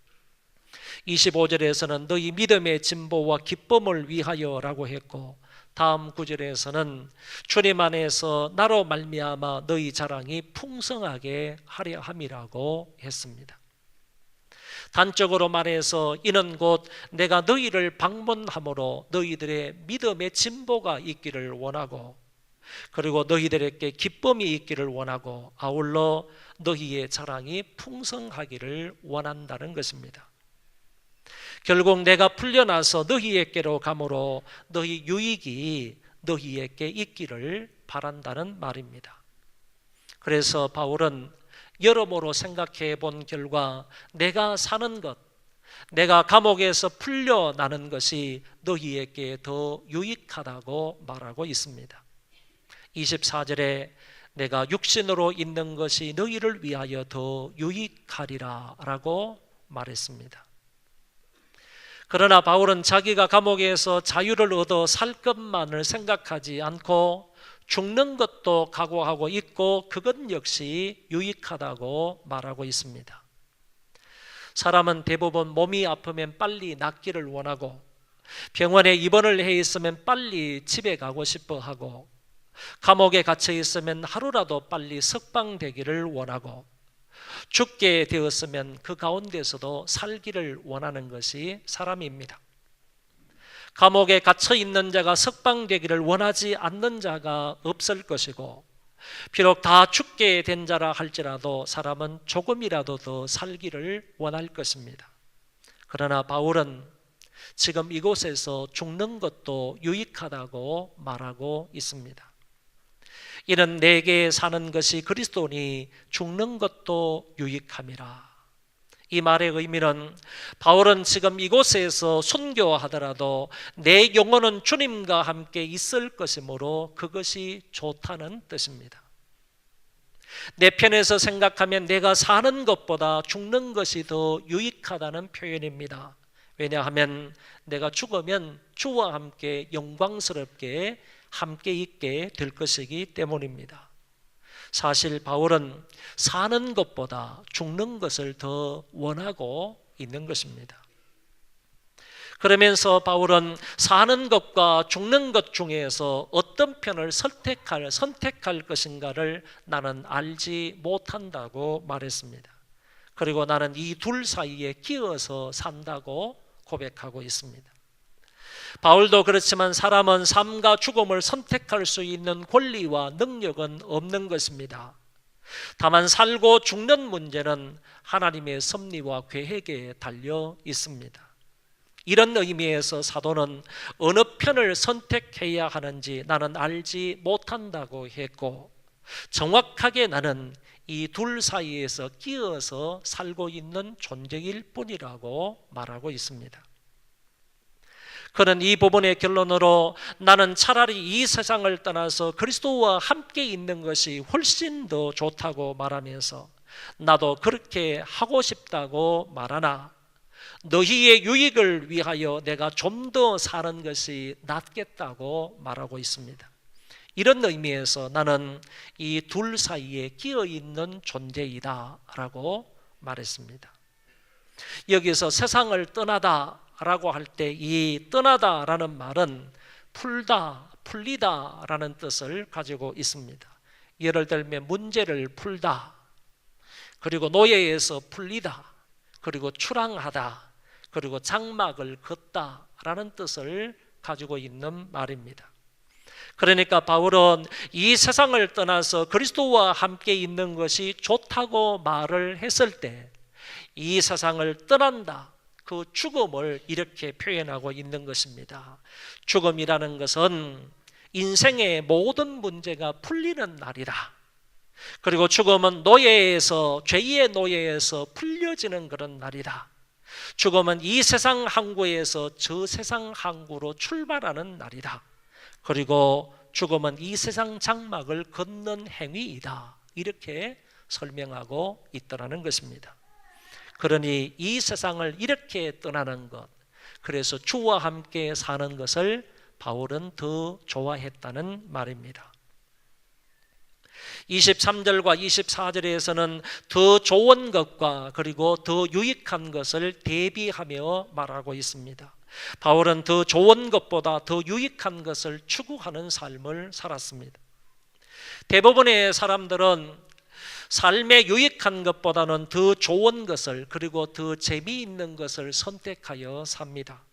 25절에서는 너희 믿음의 진보와 기쁨을 위하여 라고 했고, 다음 구절에서는 주님 안에서 나로 말미암아 너희 자랑이 풍성하게 하려 함이라고 했습니다. 단적으로 말해서 이는 곧 내가 너희를 방문함으로 너희들의 믿음의 진보가 있기를 원하고, 그리고 너희들에게 기쁨이 있기를 원하고, 아울러 너희의 자랑이 풍성하기를 원한다는 것입니다. 결국 내가 풀려나서 너희에게로 가므로 너희 유익이 너희에게 있기를 바란다는 말입니다. 그래서 바울은 여러모로 생각해 본 결과 내가 사는 것, 내가 감옥에서 풀려나는 것이 너희에게 더 유익하다고 말하고 있습니다. 24절에 내가 육신으로 있는 것이 너희를 위하여 더 유익하리라 라고 말했습니다. 그러나 바울은 자기가 감옥에서 자유를 얻어 살 것만을 생각하지 않고 죽는 것도 각오하고 있고 그것 역시 유익하다고 말하고 있습니다. 사람은 대부분 몸이 아프면 빨리 낫기를 원하고 병원에 입원을 해 있으면 빨리 집에 가고 싶어 하고 감옥에 갇혀 있으면 하루라도 빨리 석방되기를 원하고 죽게 되었으면 그 가운데서도 살기를 원하는 것이 사람입니다. 감옥에 갇혀 있는 자가 석방되기를 원하지 않는 자가 없을 것이고 비록 다 죽게 된 자라 할지라도 사람은 조금이라도 더 살기를 원할 것입니다. 그러나 바울은 지금 이곳에서 죽는 것도 유익하다고 말하고 있습니다. 이는 내게 사는 것이 그리스도니 죽는 것도 유익함이라. 이 말의 의미는 바울은 지금 이곳에서 순교하더라도 내 영혼은 주님과 함께 있을 것이므로 그것이 좋다는 뜻입니다. 내 편에서 생각하면 내가 사는 것보다 죽는 것이 더 유익하다는 표현입니다. 왜냐하면 내가 죽으면 주와 함께 영광스럽게 함께 있게 될 것이기 때문입니다. 사실 바울은 사는 것보다 죽는 것을 더 원하고 있는 것입니다. 그러면서 바울은 사는 것과 죽는 것 중에서 어떤 편을 선택할 것인가를 나는 알지 못한다고 말했습니다. 그리고 나는 이 둘 사이에 끼어서 산다고 고백하고 있습니다. 바울도 그렇지만 사람은 삶과 죽음을 선택할 수 있는 권리와 능력은 없는 것입니다. 다만 살고 죽는 문제는 하나님의 섭리와 계획에 달려 있습니다. 이런 의미에서 사도는 어느 편을 선택해야 하는지 나는 알지 못한다고 했고 정확하게 나는 이 둘 사이에서 끼어서 살고 있는 존재일 뿐이라고 말하고 있습니다. 그는 이 부분의 결론으로 나는 차라리 이 세상을 떠나서 그리스도와 함께 있는 것이 훨씬 더 좋다고 말하면서 나도 그렇게 하고 싶다고 말하나 너희의 유익을 위하여 내가 좀 더 사는 것이 낫겠다고 말하고 있습니다. 이런 의미에서 나는 이 둘 사이에 끼어 있는 존재이다 라고 말했습니다. 여기서 세상을 떠나다 라고 할 때 이 떠나다라는 말은 풀다, 풀리다라는 뜻을 가지고 있습니다. 예를 들면 문제를 풀다, 그리고 노예에서 풀리다, 그리고 출항하다, 그리고 장막을 걷다라는 뜻을 가지고 있는 말입니다. 그러니까 바울은 이 세상을 떠나서 그리스도와 함께 있는 것이 좋다고 말을 했을 때 이 세상을 떠난다, 그 죽음을 이렇게 표현하고 있는 것입니다. 죽음이라는 것은 인생의 모든 문제가 풀리는 날이다. 그리고 죽음은 죄의 노예에서 풀려지는 그런 날이다. 죽음은 이 세상 항구에서 저 세상 항구로 출발하는 날이다. 그리고 죽음은 이 세상 장막을 걷는 행위이다. 이렇게 설명하고 있더라는 것입니다. 그러니 이 세상을 이렇게 떠나는 것, 그래서 주와 함께 사는 것을 바울은 더 좋아했다는 말입니다. 23절과 24절에서는 더 좋은 것과 그리고 더 유익한 것을 대비하며 말하고 있습니다. 바울은 더 좋은 것보다 더 유익한 것을 추구하는 삶을 살았습니다. 대부분의 사람들은 삶에 유익한 것보다는 더 좋은 것을 그리고 더 재미있는 것을 선택하여 삽니다.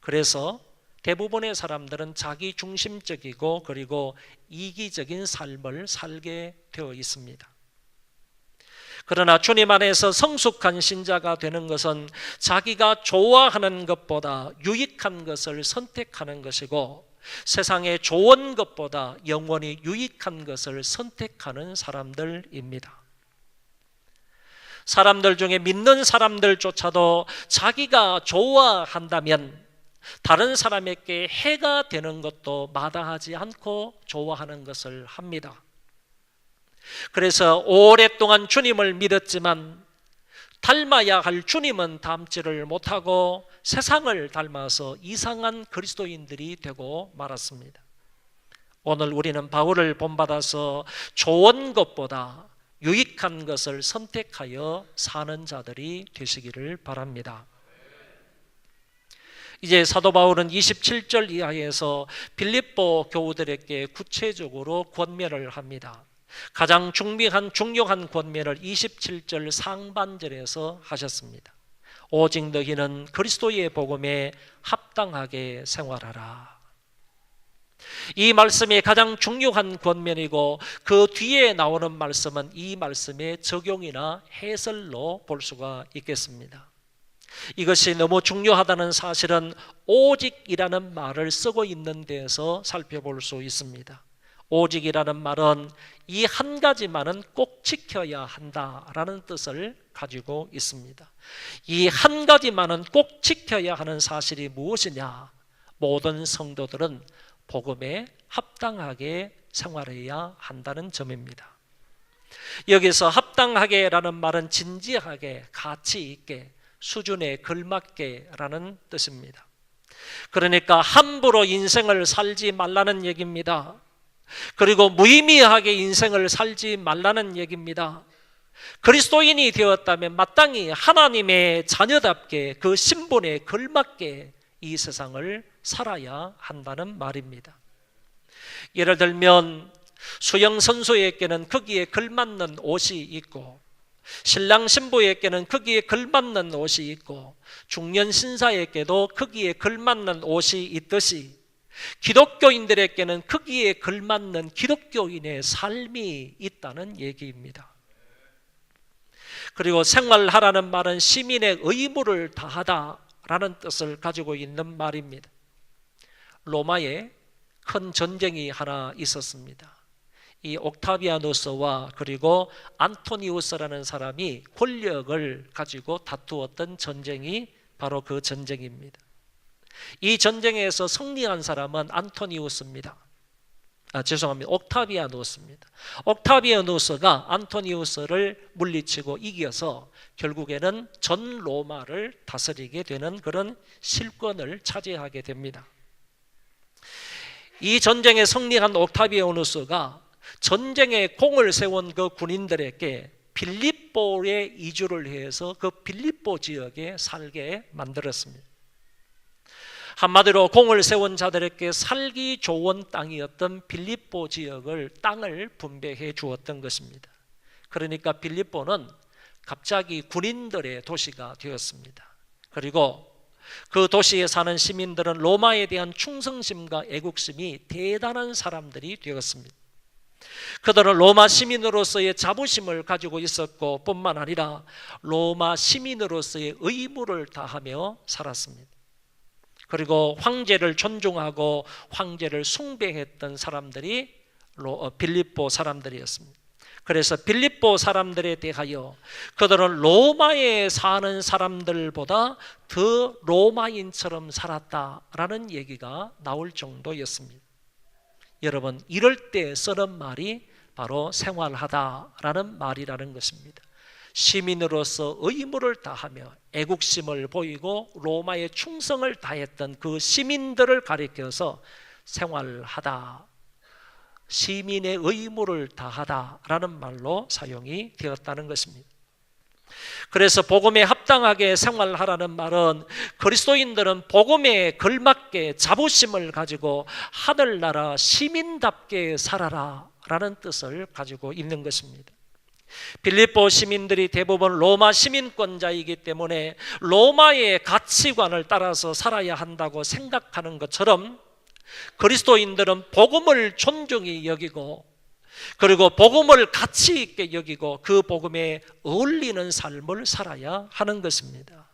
그래서 대부분의 사람들은 자기 중심적이고 그리고 이기적인 삶을 살게 되어 있습니다. 그러나 주님 안에서 성숙한 신자가 되는 것은 자기가 좋아하는 것보다 유익한 것을 선택하는 것이고 세상에 좋은 것보다 영원히 유익한 것을 선택하는 사람들입니다. 사람들 중에 믿는 사람들조차도 자기가 좋아한다면 다른 사람에게 해가 되는 것도 마다하지 않고 좋아하는 것을 합니다. 그래서 오랫동안 주님을 믿었지만 닮아야 할 주님은 닮지를 못하고 세상을 닮아서 이상한 그리스도인들이 되고 말았습니다. 오늘 우리는 바울을 본받아서 좋은 것보다 유익한 것을 선택하여 사는 자들이 되시기를 바랍니다. 이제 사도 바울은 27절 이하에서 빌립보 교우들에게 구체적으로 권면을 합니다. 가장 중요한 권면을 27절 상반절에서 하셨습니다. 오직 너희는 그리스도의 복음에 합당하게 생활하라. 이 말씀이 가장 중요한 권면이고 그 뒤에 나오는 말씀은 이 말씀의 적용이나 해설로 볼 수가 있겠습니다. 이것이 너무 중요하다는 사실은 오직이라는 말을 쓰고 있는 데에서 살펴볼 수 있습니다. 오직이라는 말은 이 한 가지만은 꼭 지켜야 한다라는 뜻을 가지고 있습니다. 이 한 가지만은 꼭 지켜야 하는 사실이 무엇이냐? 모든 성도들은 복음에 합당하게 생활해야 한다는 점입니다. 여기서 합당하게라는 말은 진지하게, 가치 있게, 수준에 걸맞게라는 뜻입니다. 그러니까 함부로 인생을 살지 말라는 얘기입니다. 그리고 무의미하게 인생을 살지 말라는 얘기입니다. 그리스도인이 되었다면 마땅히 하나님의 자녀답게 그 신분에 걸맞게 이 세상을 살아야 한다는 말입니다. 예를 들면 수영 선수에게는 거기에 걸맞는 옷이 있고 신랑 신부에게는 거기에 걸맞는 옷이 있고 중년 신사에게도 거기에 걸맞는 옷이 있듯이 기독교인들에게는 거기에 걸맞는 기독교인의 삶이 있다는 얘기입니다. 그리고 생활하라는 말은 시민의 의무를 다하다라는 뜻을 가지고 있는 말입니다. 로마에 큰 전쟁이 하나 있었습니다. 이 옥타비아누스와 그리고 안토니우스라는 사람이 권력을 가지고 다투었던 전쟁이 바로 그 전쟁입니다. 이 전쟁에서 승리한 사람은 안토니우스입니다. 옥타비아누스입니다. 옥타비아누스가 안토니우스를 물리치고 이겨서 결국에는 전 로마를 다스리게 되는 그런 실권을 차지하게 됩니다. 이 전쟁에 승리한 옥타비아누스가 전쟁에 공을 세운 그 군인들에게 빌립보에 이주를 해서 그 빌립보 지역에 살게 만들었습니다. 한마디로 공을 세운 자들에게 살기 좋은 땅이었던 빌립보 지역을 땅을 분배해 주었던 것입니다. 그러니까 빌립보는 갑자기 군인들의 도시가 되었습니다. 그리고 그 도시에 사는 시민들은 로마에 대한 충성심과 애국심이 대단한 사람들이 되었습니다. 그들은 로마 시민으로서의 자부심을 가지고 있었고 뿐만 아니라 로마 시민으로서의 의무를 다하며 살았습니다. 그리고 황제를 존중하고 황제를 숭배했던 사람들이 빌립보 사람들이었습니다. 그래서 빌립보 사람들에 대하여 그들은 로마에 사는 사람들보다 더 로마인처럼 살았다라는 얘기가 나올 정도였습니다. 여러분, 이럴 때 쓰는 말이 바로 생활하다라는 말이라는 것입니다. 시민으로서 의무를 다하며 애국심을 보이고 로마에 충성을 다했던 그 시민들을 가리켜서 생활하다, 시민의 의무를 다하다라는 말로 사용이 되었다는 것입니다. 그래서 복음에 합당하게 생활하라는 말은 그리스도인들은 복음에 걸맞게 자부심을 가지고 하늘나라 시민답게 살아라 라는 뜻을 가지고 있는 것입니다. 빌립보 시민들이 대부분 로마 시민권자이기 때문에 로마의 가치관을 따라서 살아야 한다고 생각하는 것처럼 그리스도인들은 복음을 존중히 여기고 그리고 복음을 가치 있게 여기고 그 복음에 어울리는 삶을 살아야 하는 것입니다.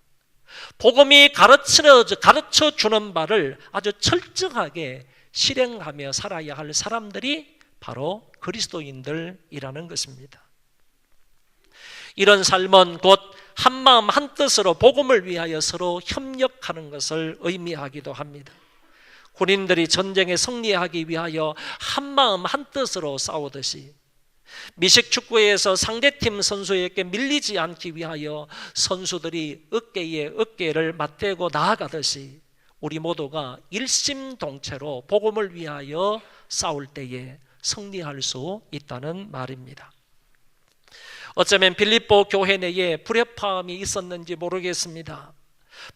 복음이 가르쳐 주는 바를 아주 철저하게 실행하며 살아야 할 사람들이 바로 그리스도인들이라는 것입니다. 이런 삶은 곧 한마음 한뜻으로 복음을 위하여 서로 협력하는 것을 의미하기도 합니다. 군인들이 전쟁에 승리하기 위하여 한마음 한뜻으로 싸우듯이, 미식축구에서 상대팀 선수에게 밀리지 않기 위하여 선수들이 어깨에 어깨를 맞대고 나아가듯이, 우리 모두가 일심동체로 복음을 위하여 싸울 때에 승리할 수 있다는 말입니다. 어쩌면 빌립보 교회 내에 불협화음이 있었는지 모르겠습니다.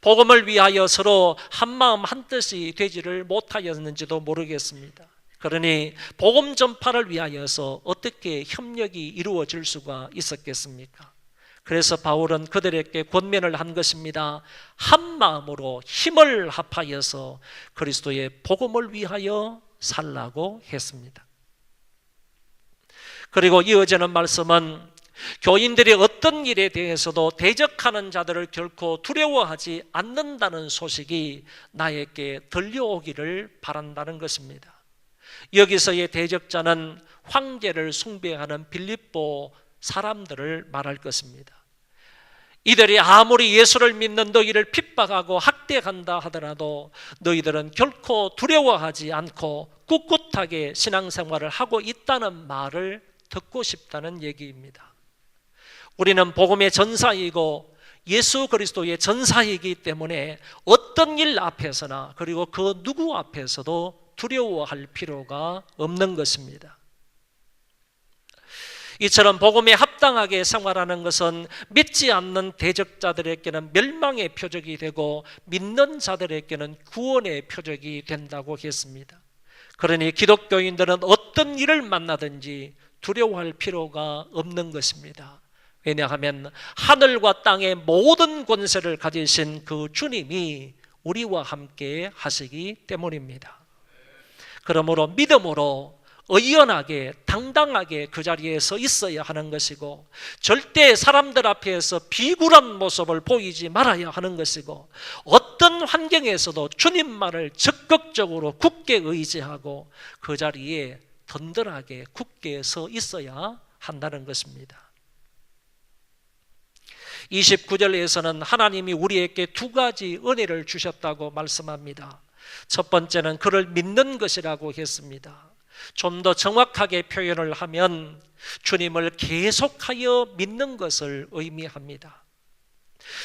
복음을 위하여 서로 한마음 한뜻이 되지를 못하였는지도 모르겠습니다. 그러니 복음 전파를 위하여서 어떻게 협력이 이루어질 수가 있었겠습니까? 그래서 바울은 그들에게 권면을 한 것입니다. 한 마음으로 힘을 합하여서 그리스도의 복음을 위하여 살라고 했습니다. 그리고 이어지는 말씀은 교인들이 어떤 일에 대해서도 대적하는 자들을 결코 두려워하지 않는다는 소식이 나에게 들려오기를 바란다는 것입니다. 여기서의 대적자는 황제를 숭배하는 빌립보 사람들을 말할 것입니다. 이들이 아무리 예수를 믿는 너희를 핍박하고 학대한다 하더라도 너희들은 결코 두려워하지 않고 꿋꿋하게 신앙생활을 하고 있다는 말을 듣고 싶다는 얘기입니다. 우리는 복음의 전사이고 예수 그리스도의 전사이기 때문에 어떤 일 앞에서나, 그리고 그 누구 앞에서도 두려워할 필요가 없는 것입니다. 이처럼 복음에 합당하게 생활하는 것은 믿지 않는 대적자들에게는 멸망의 표적이 되고 믿는 자들에게는 구원의 표적이 된다고 했습니다. 그러니 기독교인들은 어떤 일을 만나든지 두려워할 필요가 없는 것입니다. 왜냐하면 하늘과 땅의 모든 권세를 가지신 그 주님이 우리와 함께 하시기 때문입니다. 그러므로 믿음으로 의연하게 당당하게 그 자리에 서 있어야 하는 것이고, 절대 사람들 앞에서 비굴한 모습을 보이지 말아야 하는 것이고, 어떤 환경에서도 주님만을 적극적으로 굳게 의지하고 그 자리에 든든하게 굳게 서 있어야 한다는 것입니다. 29절에서는 하나님이 우리에게 두 가지 은혜를 주셨다고 말씀합니다. 첫 번째는 그를 믿는 것이라고 했습니다. 좀 더 정확하게 표현을 하면 주님을 계속하여 믿는 것을 의미합니다.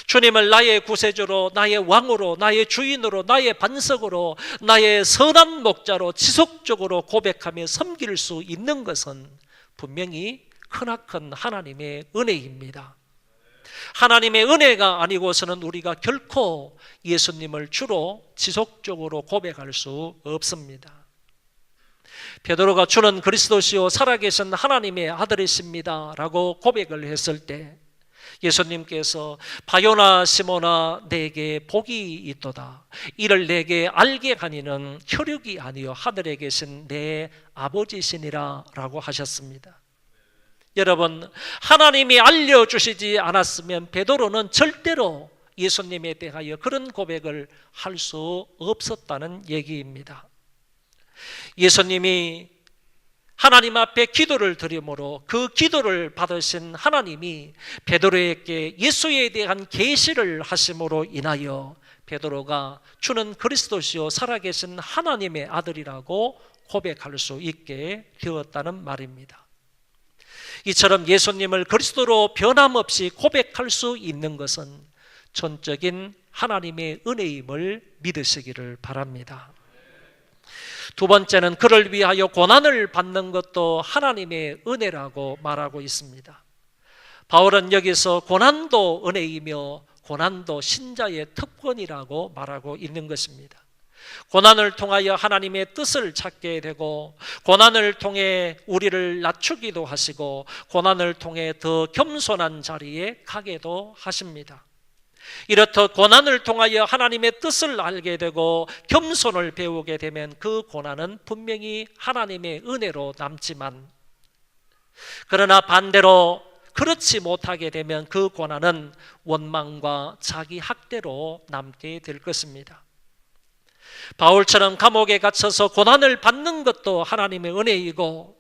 주님을 나의 구세주로, 나의 왕으로, 나의 주인으로, 나의 반석으로, 나의 선한 목자로 지속적으로 고백하며 섬길 수 있는 것은 분명히 크나큰 하나님의 은혜입니다. 하나님의 은혜가 아니고서는 우리가 결코 예수님을 주로 지속적으로 고백할 수 없습니다. 베드로가 주는 그리스도시요 살아계신 하나님의 아들이십니다 라고 고백을 했을 때 예수님께서 바요나 시몬아 내게 복이 있도다. 이를 내게 알게 하니는 혈육이 아니요 하늘에 계신 내 아버지시니라 라고 하셨습니다. 여러분, 하나님이 알려주시지 않았으면 베드로는 절대로 예수님에 대하여 그런 고백을 할 수 없었다는 얘기입니다. 예수님이 하나님 앞에 기도를 드림으로 그 기도를 받으신 하나님이 베드로에게 예수에 대한 계시를 하심으로 인하여 베드로가 주는 그리스도시요 살아계신 하나님의 아들이라고 고백할 수 있게 되었다는 말입니다. 이처럼 예수님을 그리스도로 변함없이 고백할 수 있는 것은 전적인 하나님의 은혜임을 믿으시기를 바랍니다. 두 번째는 그를 위하여 고난을 받는 것도 하나님의 은혜라고 말하고 있습니다. 바울은 여기서 고난도 은혜이며 고난도 신자의 특권이라고 말하고 있는 것입니다. 고난을 통하여 하나님의 뜻을 찾게 되고, 고난을 통해 우리를 낮추기도 하시고, 고난을 통해 더 겸손한 자리에 가게도 하십니다. 이렇듯 고난을 통하여 하나님의 뜻을 알게 되고 겸손을 배우게 되면 그 고난은 분명히 하나님의 은혜로 남지만, 그러나 반대로 그렇지 못하게 되면 그 고난은 원망과 자기 학대로 남게 될 것입니다. 바울처럼 감옥에 갇혀서 고난을 받는 것도 하나님의 은혜이고,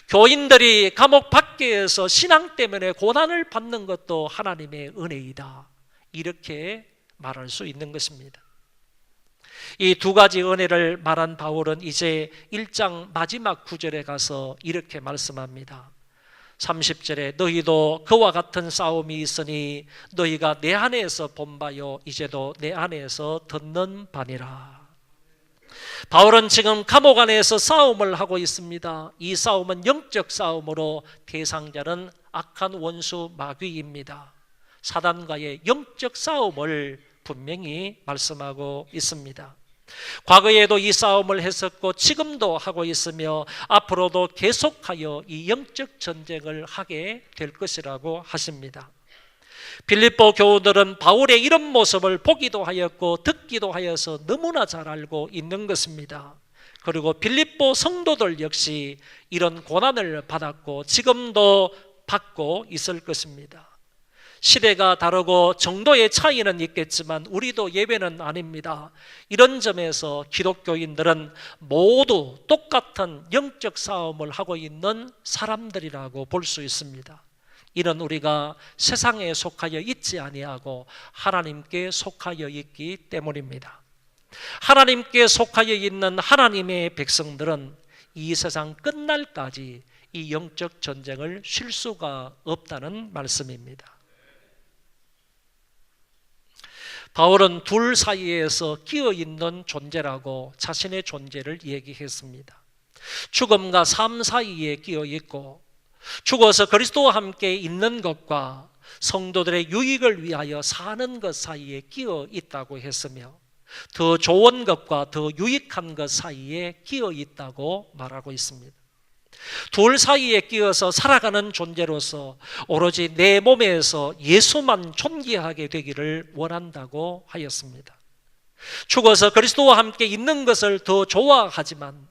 교인들이 감옥 밖에서 신앙 때문에 고난을 받는 것도 하나님의 은혜이다, 이렇게 말할 수 있는 것입니다. 이 두 가지 은혜를 말한 바울은 이제 1장 마지막 구절에 가서 이렇게 말씀합니다. 30절에 너희도 그와 같은 싸움이 있으니 너희가 내 안에서 본 바요 이제도 내 안에서 듣는 바니라. 바울은 지금 감옥 안에서 싸움을 하고 있습니다. 이 싸움은 영적 싸움으로 대상자는 악한 원수 마귀입니다. 사단과의 영적 싸움을 분명히 말씀하고 있습니다. 과거에도 이 싸움을 했었고 지금도 하고 있으며 앞으로도 계속하여 이 영적 전쟁을 하게 될 것이라고 하십니다. 빌립보 교우들은 바울의 이런 모습을 보기도 하였고 듣기도 하여서 너무나 잘 알고 있는 것입니다. 그리고 빌립보 성도들 역시 이런 고난을 받았고 지금도 받고 있을 것입니다. 시대가 다르고 정도의 차이는 있겠지만 우리도 예외는 아닙니다. 이런 점에서 기독교인들은 모두 똑같은 영적 싸움을 하고 있는 사람들이라고 볼 수 있습니다. 이는 우리가 세상에 속하여 있지 아니하고 하나님께 속하여 있기 때문입니다. 하나님께 속하여 있는 하나님의 백성들은 이 세상 끝날까지 이 영적 전쟁을 쉴 수가 없다는 말씀입니다. 바울은 둘 사이에서 끼어 있는 존재라고 자신의 존재를 얘기했습니다. 죽음과 삶 사이에 끼어 있고 죽어서 그리스도와 함께 있는 것과 성도들의 유익을 위하여 사는 것 사이에 끼어 있다고 했으며 더 좋은 것과 더 유익한 것 사이에 끼어 있다고 말하고 있습니다. 둘 사이에 끼어서 살아가는 존재로서 오로지 내 몸에서 예수만 존귀하게 되기를 원한다고 하였습니다. 죽어서 그리스도와 함께 있는 것을 더 좋아하지만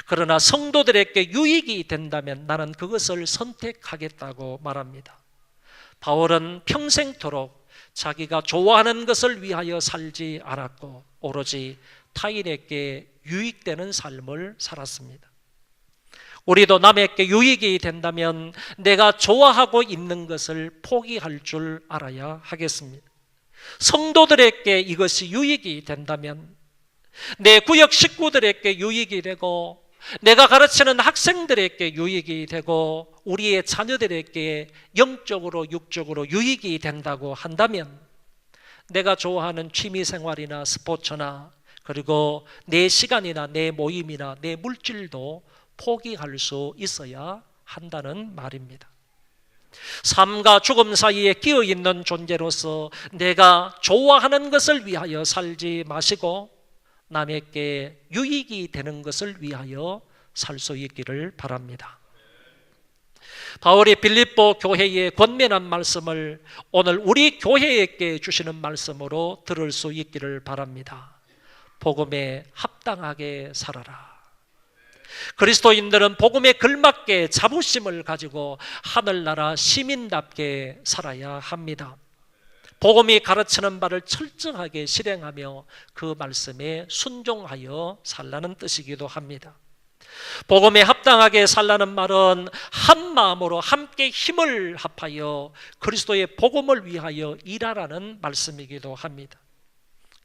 그러나 성도들에게 유익이 된다면 나는 그것을 선택하겠다고 말합니다. 바울은 평생토록 자기가 좋아하는 것을 위하여 살지 않았고 오로지 타인에게 유익되는 삶을 살았습니다. 우리도 남에게 유익이 된다면 내가 좋아하고 있는 것을 포기할 줄 알아야 하겠습니다. 성도들에게 이것이 유익이 된다면 내 구역 식구들에게 유익이 되고 내가 가르치는 학생들에게 유익이 되고 우리의 자녀들에게 영적으로 육적으로 유익이 된다고 한다면 내가 좋아하는 취미생활이나 스포츠나 그리고 내 시간이나 내 모임이나 내 물질도 포기할 수 있어야 한다는 말입니다. 삶과 죽음 사이에 끼어 있는 존재로서 내가 좋아하는 것을 위하여 살지 마시고 남에게 유익이 되는 것을 위하여 살 수 있기를 바랍니다. 바울이 빌립보 교회에 권면한 말씀을 오늘 우리 교회에게 주시는 말씀으로 들을 수 있기를 바랍니다. 복음에 합당하게 살아라. 그리스도인들은 복음에 걸맞게 자부심을 가지고 하늘나라 시민답게 살아야 합니다. 복음이 가르치는 바를 철저하게 실행하며 그 말씀에 순종하여 살라는 뜻이기도 합니다. 복음에 합당하게 살라는 말은 한 마음으로 함께 힘을 합하여 그리스도의 복음을 위하여 일하라는 말씀이기도 합니다.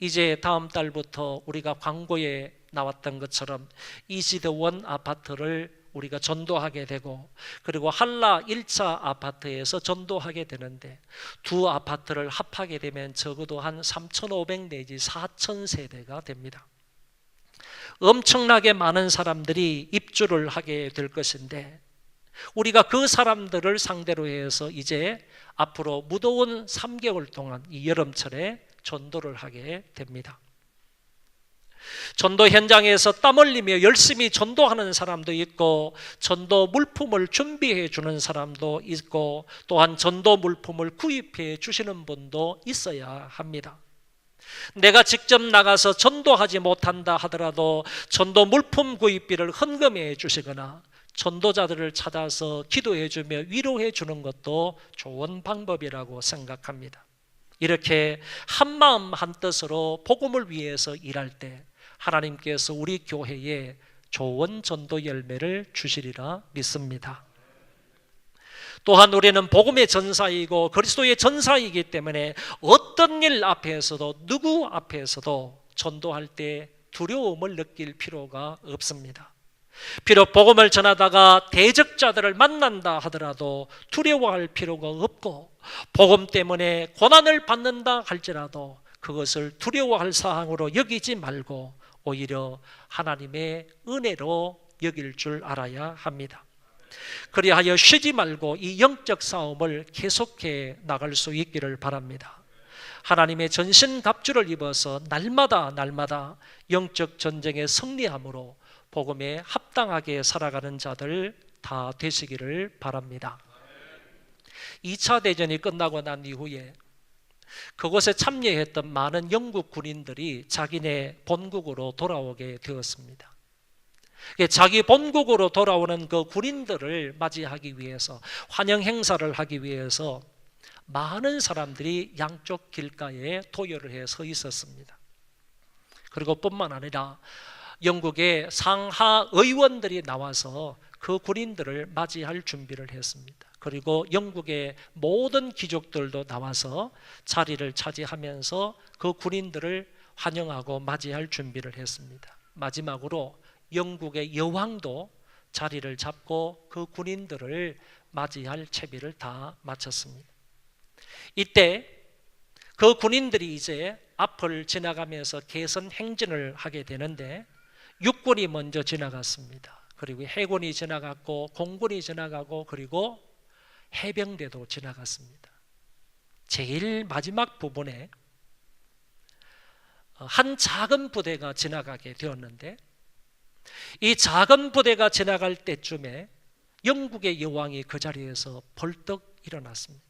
이제 다음 달부터 우리가 광고에 나왔던 것처럼 이지드원 아파트를 우리가 전도하게 되고 그리고 한라 1차 아파트에서 전도하게 되는데 두 아파트를 합하게 되면 적어도 한 3,500 내지 4,000세대가 됩니다. 엄청나게 많은 사람들이 입주를 하게 될 것인데 우리가 그 사람들을 상대로 해서 이제 앞으로 무더운 3개월 동안 이 여름철에 전도를 하게 됩니다. 전도 현장에서 땀 흘리며 열심히 전도하는 사람도 있고 전도 물품을 준비해 주는 사람도 있고 또한 전도 물품을 구입해 주시는 분도 있어야 합니다. 내가 직접 나가서 전도하지 못한다 하더라도 전도 물품 구입비를 헌금해 주시거나 전도자들을 찾아서 기도해 주며 위로해 주는 것도 좋은 방법이라고 생각합니다. 이렇게 한마음 한뜻으로 복음을 위해서 일할 때 하나님께서 우리 교회에 좋은 전도 열매를 주시리라 믿습니다. 또한 우리는 복음의 전사이고 그리스도의 전사이기 때문에 어떤 일 앞에서도 누구 앞에서도 전도할 때 두려움을 느낄 필요가 없습니다. 비록 복음을 전하다가 대적자들을 만난다 하더라도 두려워할 필요가 없고, 복음 때문에 고난을 받는다 할지라도 그것을 두려워할 사항으로 여기지 말고 오히려 하나님의 은혜로 여길 줄 알아야 합니다. 그리하여 쉬지 말고 이 영적 싸움을 계속해 나갈 수 있기를 바랍니다. 하나님의 전신갑주를 입어서 날마다 영적 전쟁에 승리함으로 복음에 합당하게 살아가는 자들 다 되시기를 바랍니다. 2차 대전이 끝나고 난 이후에 그곳에 참여했던 많은 영국 군인들이 자기네 본국으로 돌아오게 되었습니다. 자기 본국으로 돌아오는 그 군인들을 맞이하기 위해서, 환영 행사를 하기 위해서 많은 사람들이 양쪽 길가에 도열을 해 서 있었습니다. 그리고 뿐만 아니라 영국의 상하 의원들이 나와서 그 군인들을 맞이할 준비를 했습니다. 그리고 영국의 모든 귀족들도 나와서 자리를 차지하면서 그 군인들을 환영하고 맞이할 준비를 했습니다. 마지막으로 영국의 여왕도 자리를 잡고 그 군인들을 맞이할 채비를 다 마쳤습니다. 이때 그 군인들이 이제 앞을 지나가면서 개선 행진을 하게 되는데, 육군이 먼저 지나갔습니다. 그리고 해군이 지나갔고 공군이 지나가고 그리고 해병대도 지나갔습니다. 제일 마지막 부분에 한 작은 부대가 지나가게 되었는데, 이 작은 부대가 지나갈 때쯤에 영국의 여왕이 그 자리에서 벌떡 일어났습니다.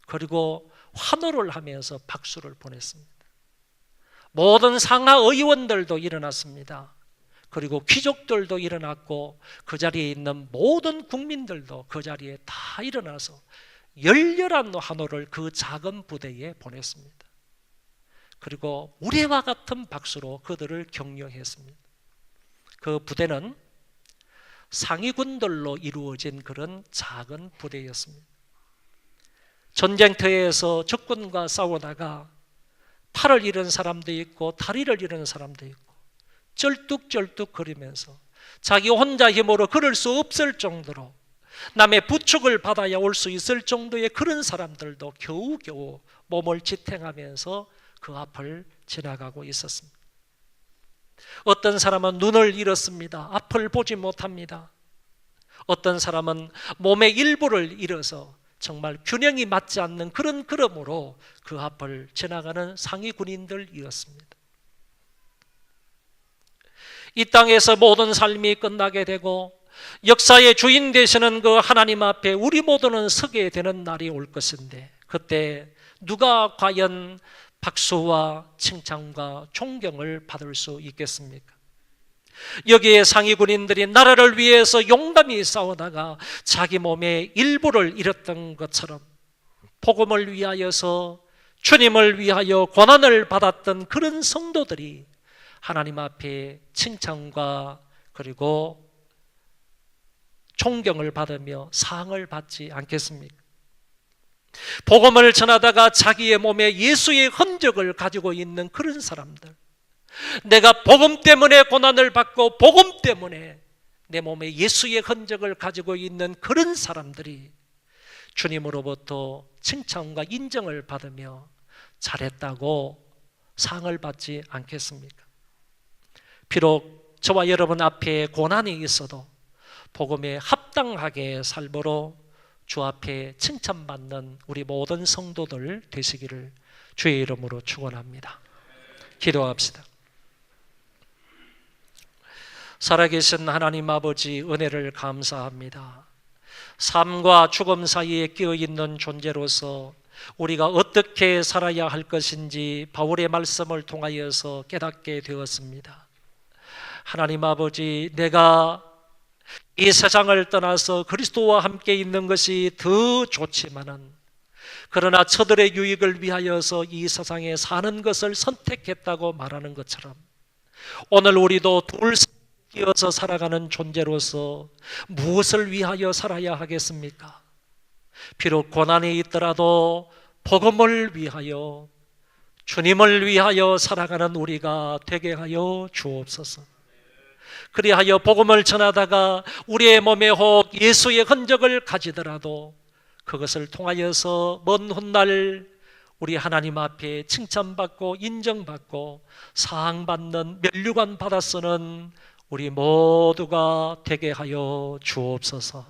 그리고 환호를 하면서 박수를 보냈습니다. 모든 상하 의원들도 일어났습니다. 그리고 귀족들도 일어났고 그 자리에 있는 모든 국민들도 그 자리에 다 일어나서 열렬한 환호를 그 작은 부대에 보냈습니다. 그리고 우레와 같은 박수로 그들을 격려했습니다. 그 부대는 상위군들로 이루어진 그런 작은 부대였습니다. 전쟁터에서 적군과 싸우다가 팔을 잃은 사람도 있고 다리를 잃은 사람도 있고 쩔뚝쩔뚝 거리면서 자기 혼자 힘으로 걸을 수 없을 정도로 남의 부축을 받아야 올 수 있을 정도의 그런 사람들도 겨우겨우 몸을 지탱하면서 그 앞을 지나가고 있었습니다. 어떤 사람은 눈을 잃었습니다. 앞을 보지 못합니다. 어떤 사람은 몸의 일부를 잃어서 정말 균형이 맞지 않는 그런 걸음으로 그 앞을 지나가는 상위 군인들이었습니다. 이 땅에서 모든 삶이 끝나게 되고 역사의 주인 되시는 그 하나님 앞에 우리 모두는 서게 되는 날이 올 것인데, 그때 누가 과연 박수와 칭찬과 존경을 받을 수 있겠습니까? 여기에 상위 군인들이 나라를 위해서 용감히 싸우다가 자기 몸의 일부를 잃었던 것처럼 복음을 위하여서, 주님을 위하여 고난을 받았던 그런 성도들이 하나님 앞에 칭찬과 그리고 존경을 받으며 상을 받지 않겠습니까? 복음을 전하다가 자기의 몸에 예수의 흔적을 가지고 있는 그런 사람들, 내가 복음 때문에 고난을 받고 복음 때문에 내 몸에 예수의 흔적을 가지고 있는 그런 사람들이 주님으로부터 칭찬과 인정을 받으며 잘했다고 상을 받지 않겠습니까? 비록 저와 여러분 앞에 고난이 있어도 복음에 합당하게 삶으로 주 앞에 칭찬받는 우리 모든 성도들 되시기를 주의 이름으로 축원합니다. 기도합시다. 살아계신 하나님 아버지, 은혜를 감사합니다. 삶과 죽음 사이에 끼어있는 존재로서 우리가 어떻게 살아야 할 것인지 바울의 말씀을 통하여서 깨닫게 되었습니다. 하나님 아버지, 내가 이 세상을 떠나서 그리스도와 함께 있는 것이 더 좋지만은, 그러나 저들의 유익을 위하여서 이 세상에 사는 것을 선택했다고 말하는 것처럼 오늘 우리도 둘 끼어서 살아가는 존재로서 무엇을 위하여 살아야 하겠습니까? 비록 고난이 있더라도 복음을 위하여, 주님을 위하여 살아가는 우리가 되게 하여 주옵소서. 그리하여 복음을 전하다가 우리의 몸에 혹 예수의 흔적을 가지더라도 그것을 통하여서 먼 훗날 우리 하나님 앞에 칭찬받고 인정받고 사랑받는 면류관 받아 쓰는 우리 모두가 되게 하여 주옵소서.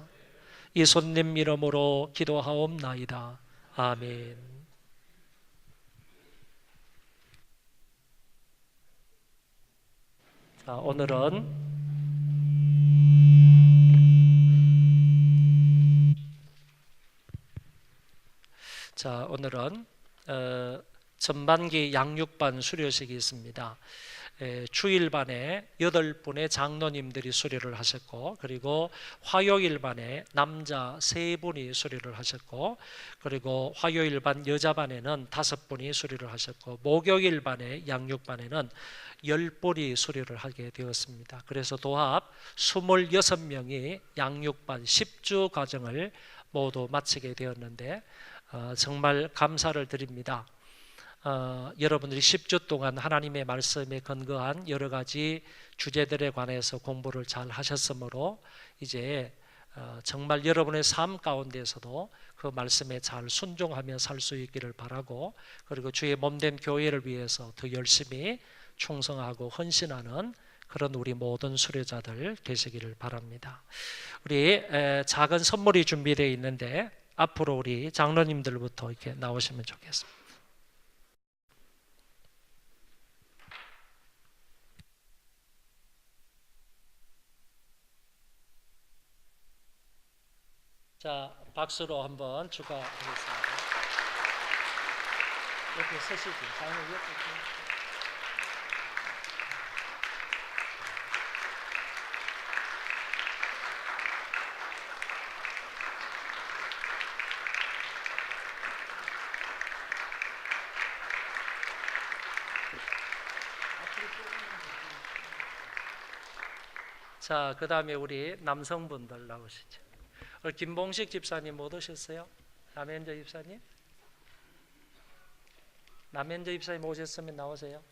이 손님 이름으로 기도하옵나이다. 아멘. 자, 오늘은 전반기 양육반 수료식이 있습니다. 주일반에 8분의 장로님들이 수료를 하셨고, 그리고 화요일반에 남자 3분이 수료를 하셨고, 그리고 화요일반 여자반에는 5분이 수료를 하셨고, 목요일반에 양육반에는 10분이 수료를 하게 되었습니다. 그래서 도합 26명이 양육반 10주 과정을 모두 마치게 되었는데 정말 감사를 드립니다. 여러분들이 10주 동안 하나님의 말씀에 근거한 여러 가지 주제들에 관해서 공부를 잘 하셨으므로 이제 정말 여러분의 삶 가운데서도 그 말씀에 잘 순종하며 살 수 있기를 바라고, 그리고 주의 몸된 교회를 위해서 더 열심히 충성하고 헌신하는 그런 우리 모든 수료자들 되시기를 바랍니다. 우리 작은 선물이 준비되어 있는데 앞으로 우리 장로님들부터 이렇게 나오시면 좋겠습니다. 자, 박수로 한번 축하하겠습니다. 옆에 서시죠. 장로 옆에. 자, 그 다음에 우리 남성분들 나오시죠. 김봉식 집사님 못 오셨어요? 남현재 집사님? 남현재 집사님 오셨으면 나오세요.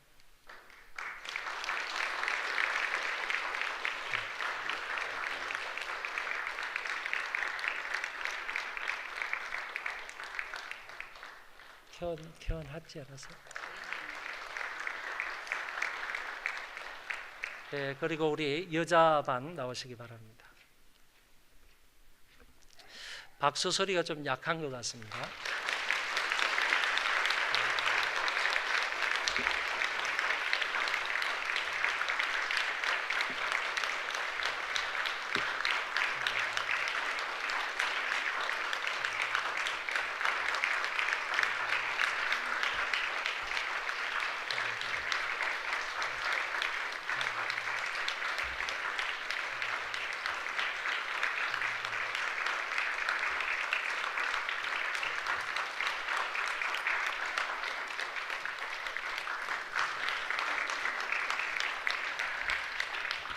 태어났지 않았어요? 네, 그리고 우리 여자반 나오시기 바랍니다. 박수 소리가 좀 약한 것 같습니다.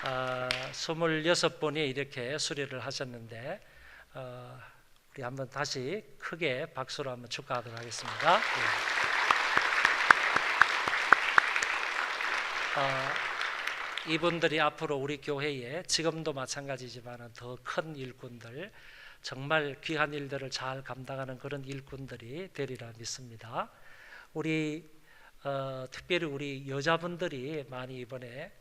아, 26분이 이렇게 수료를 하셨는데 우리 한번 다시 크게 박수로 한번 축하하도록 하겠습니다. 이분들이 앞으로 우리 교회에 지금도 마찬가지지만 더 큰 일꾼들, 정말 귀한 일들을 잘 감당하는 그런 일꾼들이 되리라 믿습니다. 우리 특별히 우리 여자분들이 많이 이번에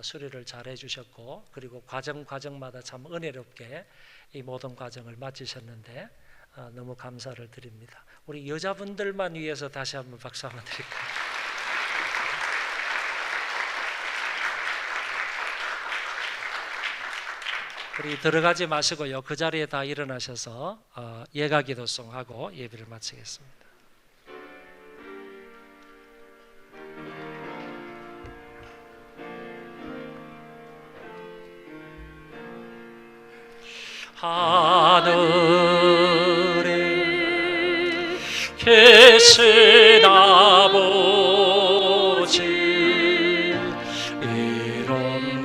수료를 잘 해주셨고, 그리고 과정마다 참 은혜롭게 이 모든 과정을 마치셨는데 너무 감사를 드립니다. 우리 여자분들만 위해서 다시 한번 박수 한번 드릴까요? 우리 들어가지 마시고요, 그 자리에 다 일어나셔서 예가기도송하고 예배를 마치겠습니다. 하늘에 계신 아버지, 이름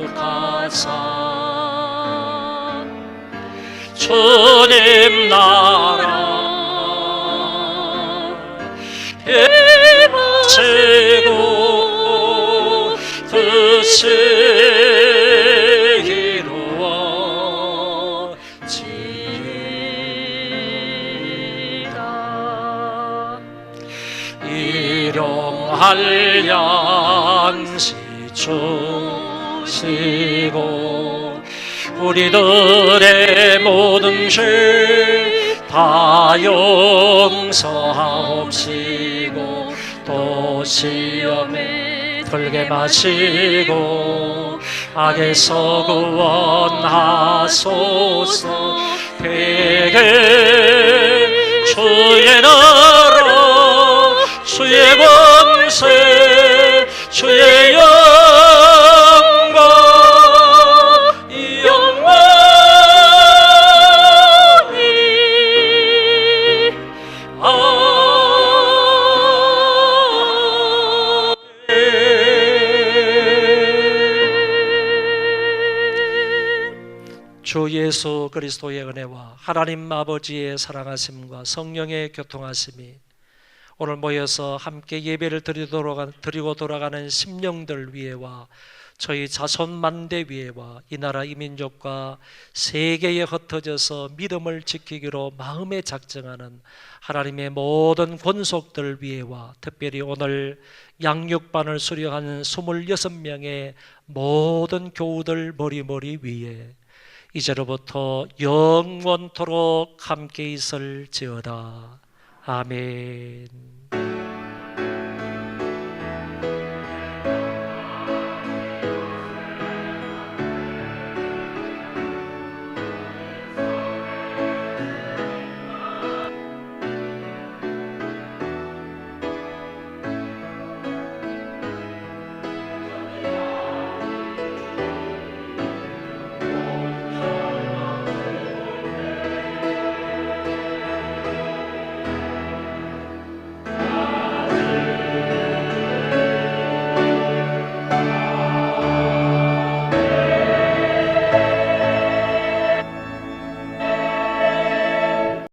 거룩하사 주님 나라 해마시고 뜻이 이루어지리라. 일용할 양식 주시고 우리들의 모든 죄 다 용서하옵시고 또 시험에 들게 마시고 악에서 구원하소서. 대개 주의 나라 주의 권세 주의 영광 주 예수 그리스도의 은혜와 하나님 아버지의 사랑하심과 성령의 교통하심이 오늘 모여서 함께 예배를 드리고 돌아가는 심령들 위에와 저희 자손 만대 위에와 이 나라 이 민족과 세계에 흩어져서 믿음을 지키기로 마음에 작정하는 하나님의 모든 권속들 위에와 특별히 오늘 양육반을 수료한 26명의 모든 교우들 머리 위에 이제로부터 영원토록 함께 있을지어다. 아멘.